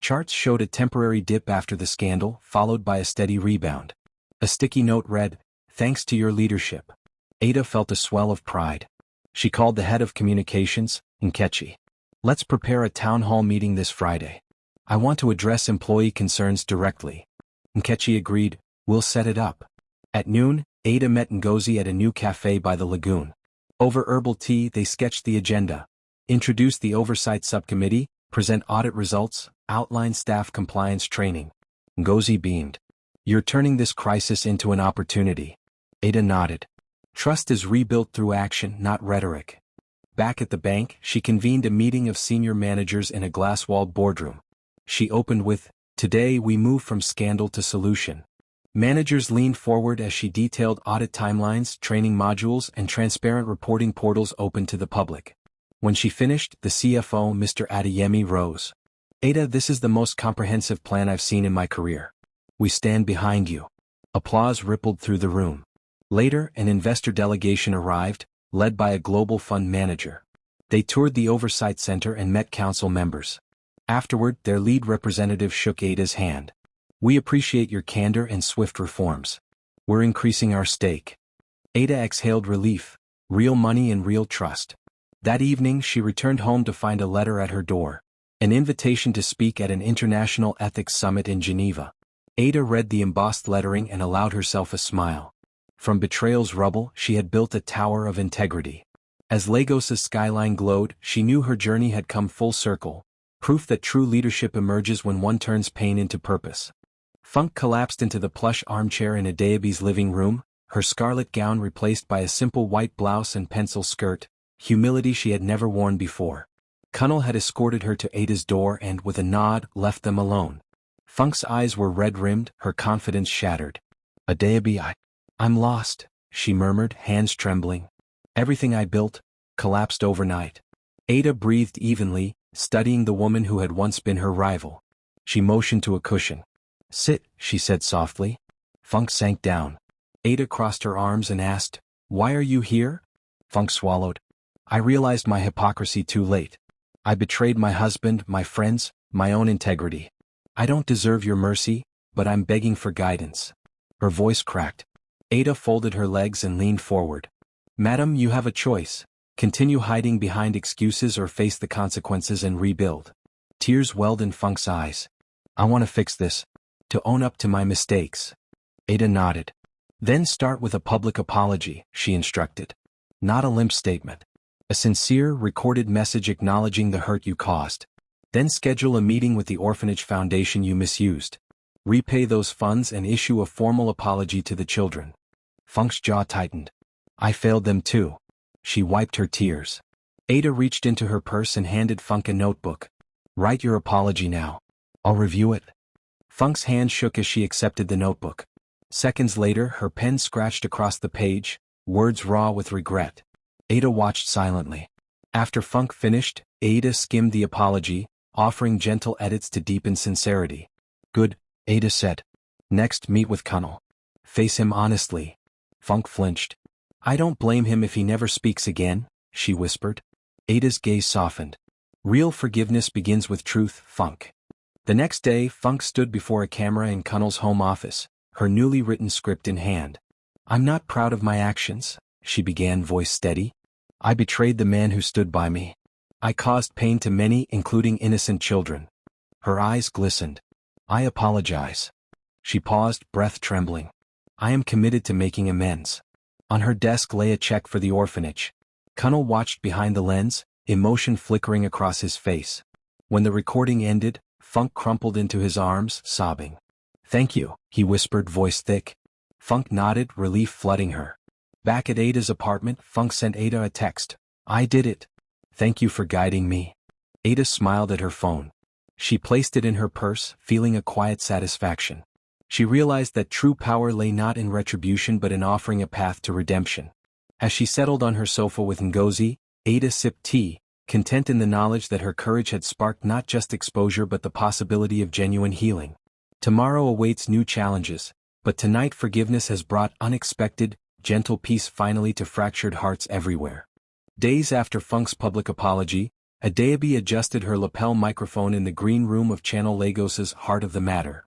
Charts showed a temporary dip after the scandal, followed by a steady rebound. A sticky note read, "Thanks to your leadership." Ada felt a swell of pride. She called the head of communications, Nkechi. "Let's prepare a town hall meeting this Friday. I want to address employee concerns directly." Nkechi agreed, "We'll set it up." At noon, Ada met Ngozi at a new cafe by the lagoon. Over herbal tea they sketched the agenda. Introduce the oversight subcommittee, present audit results, outline staff compliance training. Ngozi beamed. "You're turning this crisis into an opportunity." Ada nodded. "Trust is rebuilt through action, not rhetoric." Back at the bank, she convened a meeting of senior managers in a glass-walled boardroom. She opened with, "Today we move from scandal to solution." Managers leaned forward as she detailed audit timelines, training modules, and transparent reporting portals open to the public. When she finished, the CFO, Mr. Adeyemi, rose. "Ada, this is the most comprehensive plan I've seen in my career. We stand behind you." Applause rippled through the room. Later, an investor delegation arrived, led by a global fund manager. They toured the oversight center and met council members. Afterward, their lead representative shook Ada's hand. "We appreciate your candor and swift reforms. We're increasing our stake." Ada exhaled relief, real money and real trust. That evening she returned home to find a letter at her door, an invitation to speak at an international ethics summit in Geneva. Ada read the embossed lettering and allowed herself a smile. From betrayal's rubble she had built a tower of integrity. As Lagos's skyline glowed, she knew her journey had come full circle, proof that true leadership emerges when one turns pain into purpose. Funk collapsed into the plush armchair in Adaobi's living room, her scarlet gown replaced by a simple white blouse and pencil skirt, humility she had never worn before. Kunnel had escorted her to Ada's door and, with a nod, left them alone. Funk's eyes were red-rimmed, her confidence shattered. "Adaobi, I'm lost," she murmured, hands trembling. "Everything I built collapsed overnight." Ada breathed evenly, studying the woman who had once been her rival. She motioned to a cushion. "Sit," she said softly. Funk sank down. Ada crossed her arms and asked, "Why are you here?" Funk swallowed. "I realized my hypocrisy too late. I betrayed my husband, my friends, my own integrity. I don't deserve your mercy, but I'm begging for guidance." Her voice cracked. Ada folded her legs and leaned forward. "Madam, you have a choice. Continue hiding behind excuses or face the consequences and rebuild." Tears welled in Funk's eyes. "I want to fix this. To own up to my mistakes." Ada nodded. "Then start with a public apology," she instructed. "Not a limp statement. A sincere, recorded message acknowledging the hurt you caused. Then schedule a meeting with the orphanage foundation you misused. Repay those funds and issue a formal apology to the children. Funk's jaw tightened. I failed them too. She wiped her tears. Ada reached into her purse and handed Funk a notebook. Write your apology now. I'll review it. Funk's hand shook as she accepted the notebook. Seconds later, her pen scratched across the page, words raw with regret. Ada watched silently. After Funk finished, Ada skimmed the apology, offering gentle edits to deepen sincerity. Good, Ada said. Next, meet with Kunnel. Face him honestly. Funk flinched. I don't blame him if he never speaks again, she whispered. Ada's gaze softened. Real forgiveness begins with truth, Funk. The next day, Funk stood before a camera in Kunnel's home office, her newly written script in hand. I'm not proud of my actions, she began, voice steady. I betrayed the man who stood by me. I caused pain to many, including innocent children. Her eyes glistened. I apologize. She paused, breath trembling. I am committed to making amends. On her desk lay a check for the orphanage. Kunnel watched behind the lens, emotion flickering across his face. When the recording ended, Funk crumpled into his arms, sobbing. Thank you, he whispered, voice thick. Funk nodded, relief flooding her. Back at Ada's apartment, Funk sent Ada a text. I did it. Thank you for guiding me. Ada smiled at her phone. She placed it in her purse, feeling a quiet satisfaction. She realized that true power lay not in retribution but in offering a path to redemption. As she settled on her sofa with Ngozi, Ada sipped tea, content in the knowledge that her courage had sparked not just exposure but the possibility of genuine healing. Tomorrow awaits new challenges, but tonight forgiveness has brought unexpected, gentle peace finally to fractured hearts everywhere. Days after Funk's public apology, Adaobi adjusted her lapel microphone in the green room of Channel Lagos's Heart of the Matter.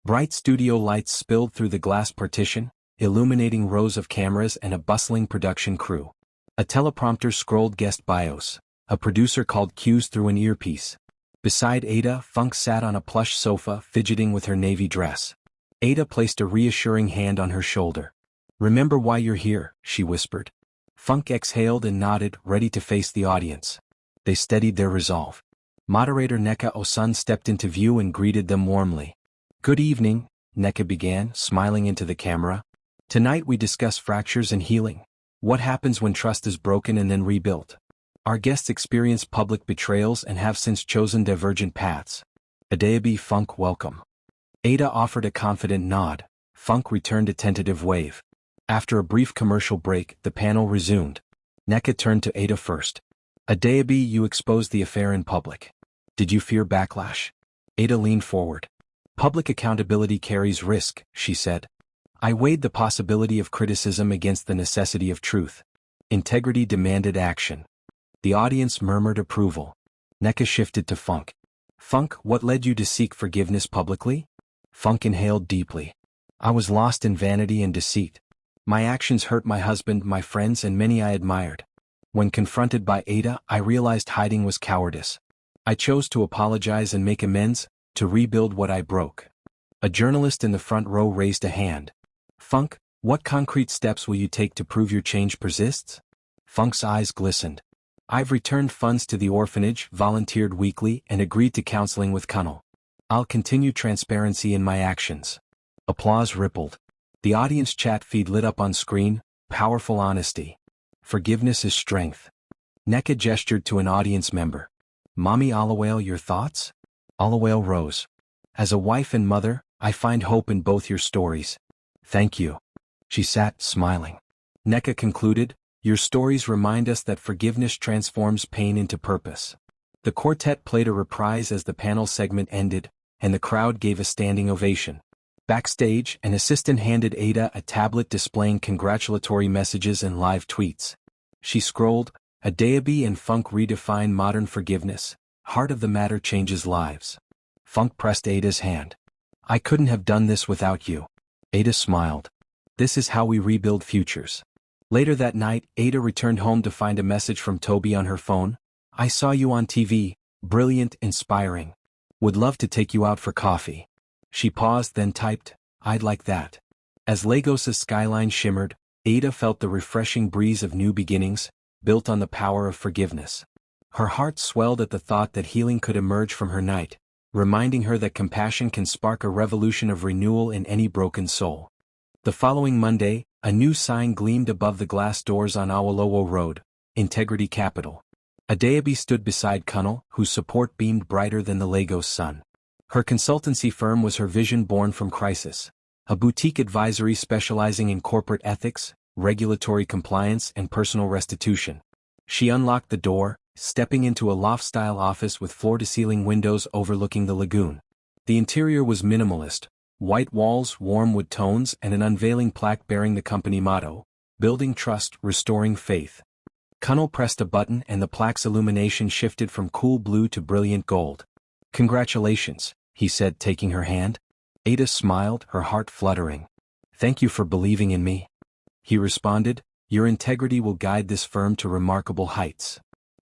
Bright studio lights spilled through the glass partition, illuminating rows of cameras and a bustling production crew. A teleprompter scrolled guest bios. A producer called cues through an earpiece. Beside Ada, Funk sat on a plush sofa, fidgeting with her navy dress. Ada placed a reassuring hand on her shoulder. Remember why you're here, she whispered. Funk exhaled and nodded, ready to face the audience. They steadied their resolve. Moderator Neka Osun stepped into view and greeted them warmly. Good evening, Neka began, smiling into the camera. Tonight we discuss fractures and healing. What happens when trust is broken and then rebuilt? Our guests experience public betrayals and have since chosen divergent paths. Adaobi, Funk, welcome. Ada offered a confident nod. Funk returned a tentative wave. After a brief commercial break, the panel resumed. Neka turned to Ada first. Adaobi, you exposed the affair in public. Did you fear backlash? Ada leaned forward. Public accountability carries risk, she said. I weighed the possibility of criticism against the necessity of truth. Integrity demanded action. The audience murmured approval. Neka shifted to Funk. Funk, what led you to seek forgiveness publicly? Funk inhaled deeply. I was lost in vanity and deceit. My actions hurt my husband, my friends, and many I admired. When confronted by Ada, I realized hiding was cowardice. I chose to apologize and make amends, to rebuild what I broke. A journalist in the front row raised a hand. Funk, what concrete steps will you take to prove your change persists? Funk's eyes glistened. I've returned funds to the orphanage, volunteered weekly, and agreed to counseling with Kunnel. I'll continue transparency in my actions. Applause rippled. The audience chat feed lit up on screen, powerful honesty. Forgiveness is strength. Neka gestured to an audience member. Mommy Alawale, your thoughts? Alawale rose. As a wife and mother, I find hope in both your stories. Thank you. She sat, smiling. Neka concluded, your stories remind us that forgiveness transforms pain into purpose. The quartet played a reprise as the panel segment ended, and the crowd gave a standing ovation. Backstage, an assistant handed Ada a tablet displaying congratulatory messages and live tweets. She scrolled, Adaobi and Funk redefine modern forgiveness. Heart of the Matter changes lives. Funk pressed Ada's hand. I couldn't have done this without you. Ada smiled. This is how we rebuild futures. Later that night, Ada returned home to find a message from Toby on her phone. I saw you on TV, brilliant, inspiring. Would love to take you out for coffee. She paused, then typed, I'd like that. As Lagos's skyline shimmered, Ada felt the refreshing breeze of new beginnings, built on the power of forgiveness. Her heart swelled at the thought that healing could emerge from her night, reminding her that compassion can spark a revolution of renewal in any broken soul. The following Monday, a new sign gleamed above the glass doors on Awolowo Road, Integrity Capital. Adaobi stood beside Kunnel, whose support beamed brighter than the Lagos sun. Her consultancy firm was her vision born from crisis, a boutique advisory specializing in corporate ethics, regulatory compliance, and personal restitution. She unlocked the door, stepping into a loft-style office with floor-to-ceiling windows overlooking the lagoon. The interior was minimalist, white walls, warm wood tones, and an unveiling plaque bearing the company motto, "Building Trust, Restoring Faith." Kunnel pressed a button and the plaque's illumination shifted from cool blue to brilliant gold. "Congratulations," he said, taking her hand. Ada smiled, her heart fluttering. "Thank you for believing in me." He responded, "Your integrity will guide this firm to remarkable heights."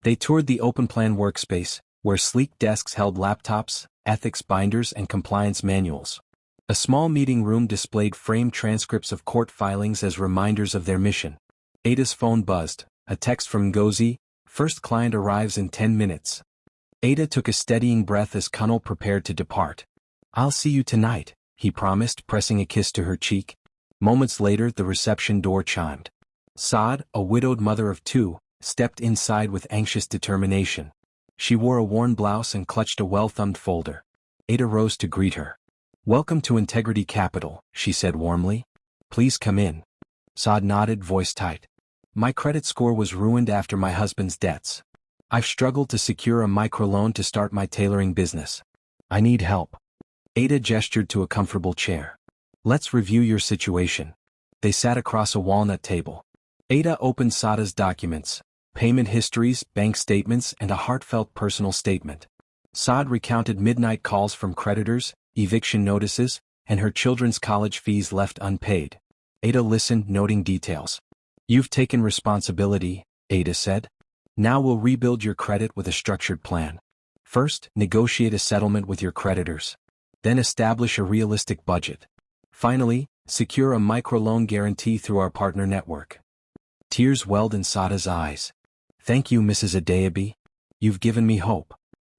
They toured the open-plan workspace, where sleek desks held laptops, ethics binders, and compliance manuals. A small meeting room displayed framed transcripts of court filings as reminders of their mission. Ada's phone buzzed, a text from Ngozi, "First client arrives in 10 minutes." Ada took a steadying breath as Kunnel prepared to depart. "I'll see you tonight," he promised, pressing a kiss to her cheek. Moments later the reception door chimed. Saad, a widowed mother of two, stepped inside with anxious determination. She wore a worn blouse and clutched a well-thumbed folder. Ada rose to greet her. "Welcome to Integrity Capital," she said warmly. "Please come in." Saad nodded, voice tight. "My credit score was ruined after my husband's debts. I've struggled to secure a microloan to start my tailoring business. I need help." Ada gestured to a comfortable chair. "Let's review your situation." They sat across a walnut table. Ada opened Saada's documents, payment histories, bank statements, and a heartfelt personal statement. Saad recounted midnight calls from creditors, eviction notices, and her children's college fees left unpaid. Ada listened, noting details. "You've taken responsibility," Ada said. "Now we'll rebuild your credit with a structured plan. First, negotiate a settlement with your creditors. Then establish a realistic budget. Finally, secure a microloan guarantee through our partner network." Tears welled in Saada's eyes. "Thank you, Mrs. Adaobi. You've given me hope."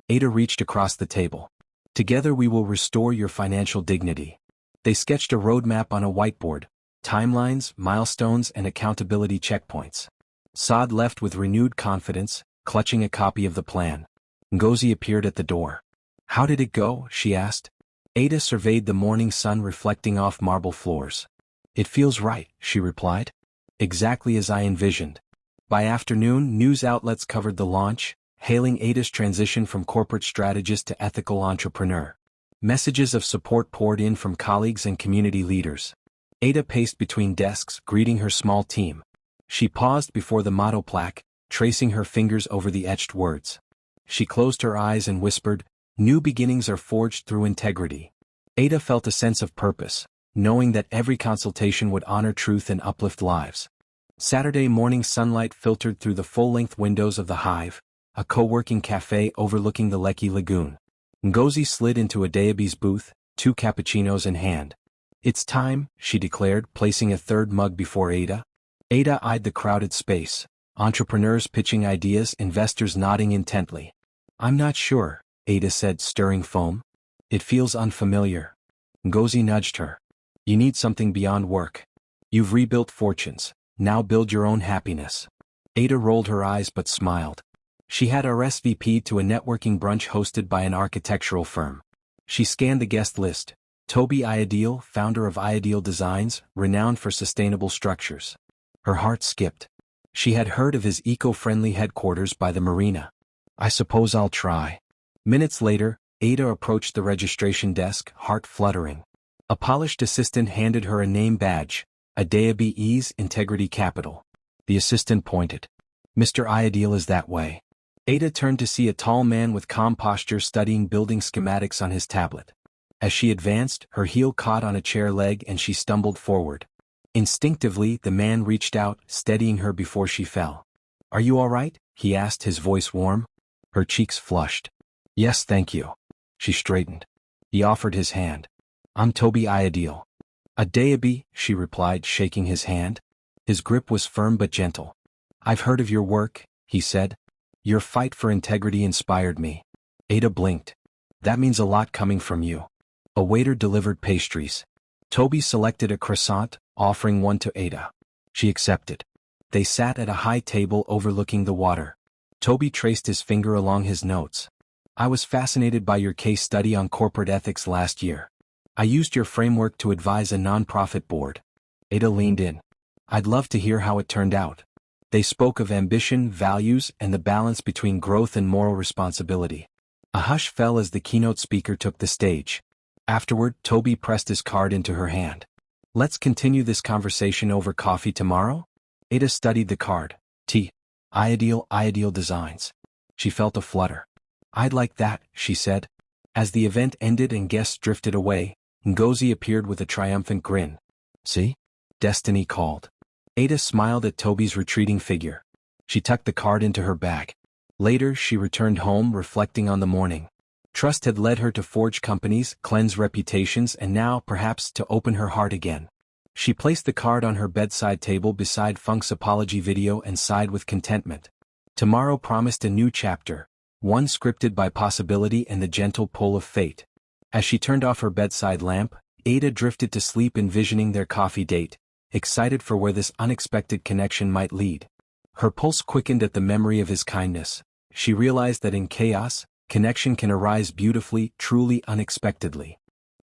Ada reached across the table. "Together we will restore your financial dignity." They sketched a roadmap on a whiteboard, timelines, milestones, and accountability checkpoints. Saad left with renewed confidence, clutching a copy of the plan. Ngozi appeared at the door. "How did it go?" she asked. Ada surveyed the morning sun reflecting off marble floors. "It feels right," she replied. "Exactly as I envisioned." By afternoon, news outlets covered the launch, hailing Ada's transition from corporate strategist to ethical entrepreneur. Messages of support poured in from colleagues and community leaders. Ada paced between desks, greeting her small team. She paused before the motto plaque, tracing her fingers over the etched words. She closed her eyes and whispered, "New beginnings are forged through integrity." Ada felt a sense of purpose, knowing that every consultation would honor truth and uplift lives. Saturday morning sunlight filtered through the full-length windows of the Hive, a co-working cafe overlooking the Lekki Lagoon. Ngozi slid into Adaobi's booth, 2 cappuccinos in hand. "It's time," she declared, placing a third mug before Ada. Ada eyed the crowded space, entrepreneurs pitching ideas, investors nodding intently. "I'm not sure," Ada said, stirring foam. "It feels unfamiliar." Ngozi nudged her. "You need something beyond work. You've rebuilt fortunes, now build your own happiness." Ada rolled her eyes but smiled. She had RSVP'd to a networking brunch hosted by an architectural firm. She scanned the guest list. Toby Ideal, founder of Ideal Designs, renowned for sustainable structures. Her heart skipped. She had heard of his eco-friendly headquarters by the marina. "I suppose I'll try." Minutes later, Ada approached the registration desk, heart fluttering. A polished assistant handed her a name badge, Adaobi Ease Integrity Capital. The assistant pointed. "Mr. Ideal is that way." Ada turned to see a tall man with calm posture studying building schematics on his tablet. As she advanced, her heel caught on a chair leg and she stumbled forward. Instinctively, the man reached out, steadying her before she fell. "Are you all right?" he asked, his voice warm. Her cheeks flushed. "Yes, thank you." She straightened. He offered his hand. "I'm Toby Ideal." "Adaobi," she replied, shaking his hand. His grip was firm but gentle. "I've heard of your work," he said. "Your fight for integrity inspired me." Ada blinked. That means a lot coming from you. A waiter delivered pastries. Toby selected a croissant, offering one to Ada. She accepted. They sat at a high table overlooking the water. Toby traced his finger along his notes. I was fascinated by your case study on corporate ethics last year. I used your framework to advise a nonprofit board. Ada leaned in. I'd love to hear how it turned out. They spoke of ambition, values, and the balance between growth and moral responsibility. A hush fell as the keynote speaker took the stage. Afterward, Toby pressed his card into her hand. Let's continue this conversation over coffee tomorrow? Ada studied the card. Ideal designs. She felt a flutter. I'd like that, she said. As the event ended and guests drifted away, Ngozi appeared with a triumphant grin. See? Destiny called. Ada smiled at Toby's retreating figure. She tucked the card into her bag. Later, she returned home reflecting on the morning. Trust had led her to forge companies, cleanse reputations, and now, perhaps, to open her heart again. She placed the card on her bedside table beside Funk's apology video and sighed with contentment. Tomorrow promised a new chapter, one scripted by possibility and the gentle pull of fate. As she turned off her bedside lamp, Ada drifted to sleep envisioning their coffee date, excited for where this unexpected connection might lead. Her pulse quickened at the memory of his kindness. She realized that in chaos, connection can arise beautifully, truly unexpectedly.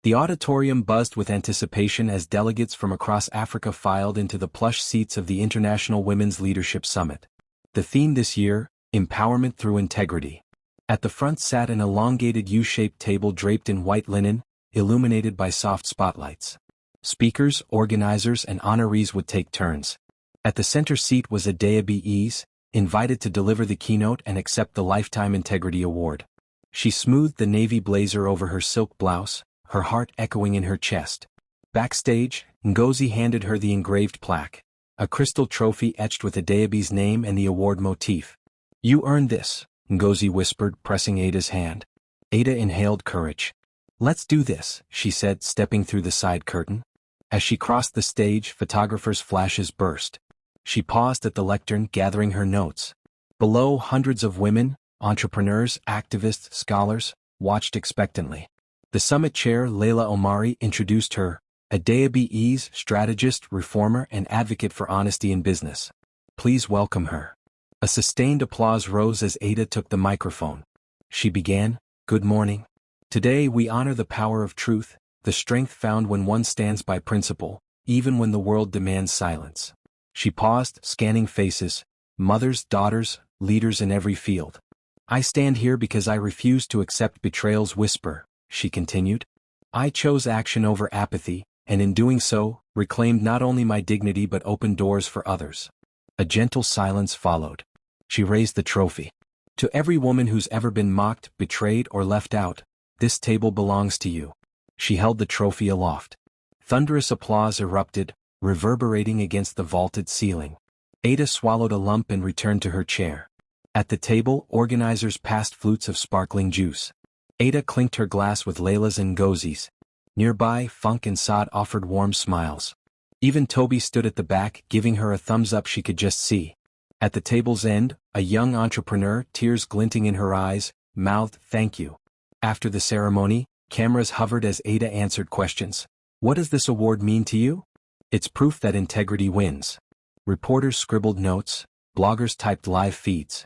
The auditorium buzzed with anticipation as delegates from across Africa filed into the plush seats of the International Women's Leadership Summit. The theme this year, Empowerment Through Integrity. At the front sat an elongated U-shaped table draped in white linen, illuminated by soft spotlights. Speakers, organizers, and honorees would take turns. At the center seat was Adaobi, invited to deliver the keynote and accept the Lifetime Integrity Award. She smoothed the navy blazer over her silk blouse, her heart echoing in her chest. Backstage, Ngozi handed her the engraved plaque, a crystal trophy etched with Adaobi's name and the award motif. You earned this, Ngozi whispered, pressing Ada's hand. Ada inhaled courage. Let's do this, she said, stepping through the side curtain. As she crossed the stage, photographers' flashes burst. She paused at the lectern, gathering her notes. Below, hundreds of women, entrepreneurs, activists, scholars, watched expectantly. The summit chair, Leila Omari, introduced her, Adaobi, strategist, reformer, and advocate for honesty in business. Please welcome her. A sustained applause rose as Ada took the microphone. She began, Good morning. Today we honor the power of truth, the strength found when one stands by principle, even when the world demands silence. She paused, scanning faces, mothers, daughters, leaders in every field. I stand here because I refuse to accept betrayal's whisper, she continued. I chose action over apathy, and in doing so, reclaimed not only my dignity but opened doors for others. A gentle silence followed. She raised the trophy. To every woman who's ever been mocked, betrayed, or left out, this table belongs to you. She held the trophy aloft. Thunderous applause erupted, reverberating against the vaulted ceiling. Ada swallowed a lump and returned to her chair. At the table, organizers passed flutes of sparkling juice. Ada clinked her glass with Layla's and Ngozi's. Nearby, Funk and Saad offered warm smiles. Even Toby stood at the back, giving her a thumbs up she could just see. At the table's end, a young entrepreneur, tears glinting in her eyes, mouthed, "Thank you." After the ceremony, cameras hovered as Ada answered questions. What does this award mean to you? It's proof that integrity wins. Reporters scribbled notes, bloggers typed live feeds.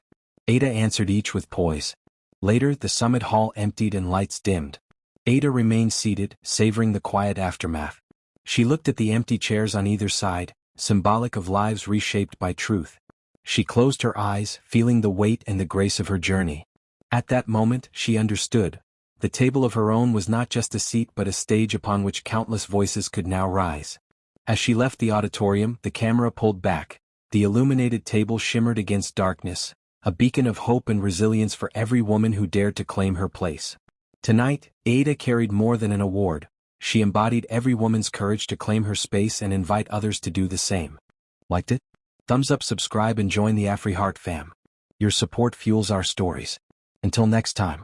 Ada answered each with poise. Later, the summit hall emptied and lights dimmed. Ada remained seated, savoring the quiet aftermath. She looked at the empty chairs on either side, symbolic of lives reshaped by truth. She closed her eyes, feeling the weight and the grace of her journey. At that moment, she understood. The table of her own was not just a seat but a stage upon which countless voices could now rise. As she left the auditorium, the camera pulled back. The illuminated table shimmered against darkness, a beacon of hope and resilience for every woman who dared to claim her place. Tonight, Ada carried more than an award. She embodied every woman's courage to claim her space and invite others to do the same. Liked it? Thumbs up, subscribe, and join the AfriHeart fam. Your support fuels our stories. Until next time.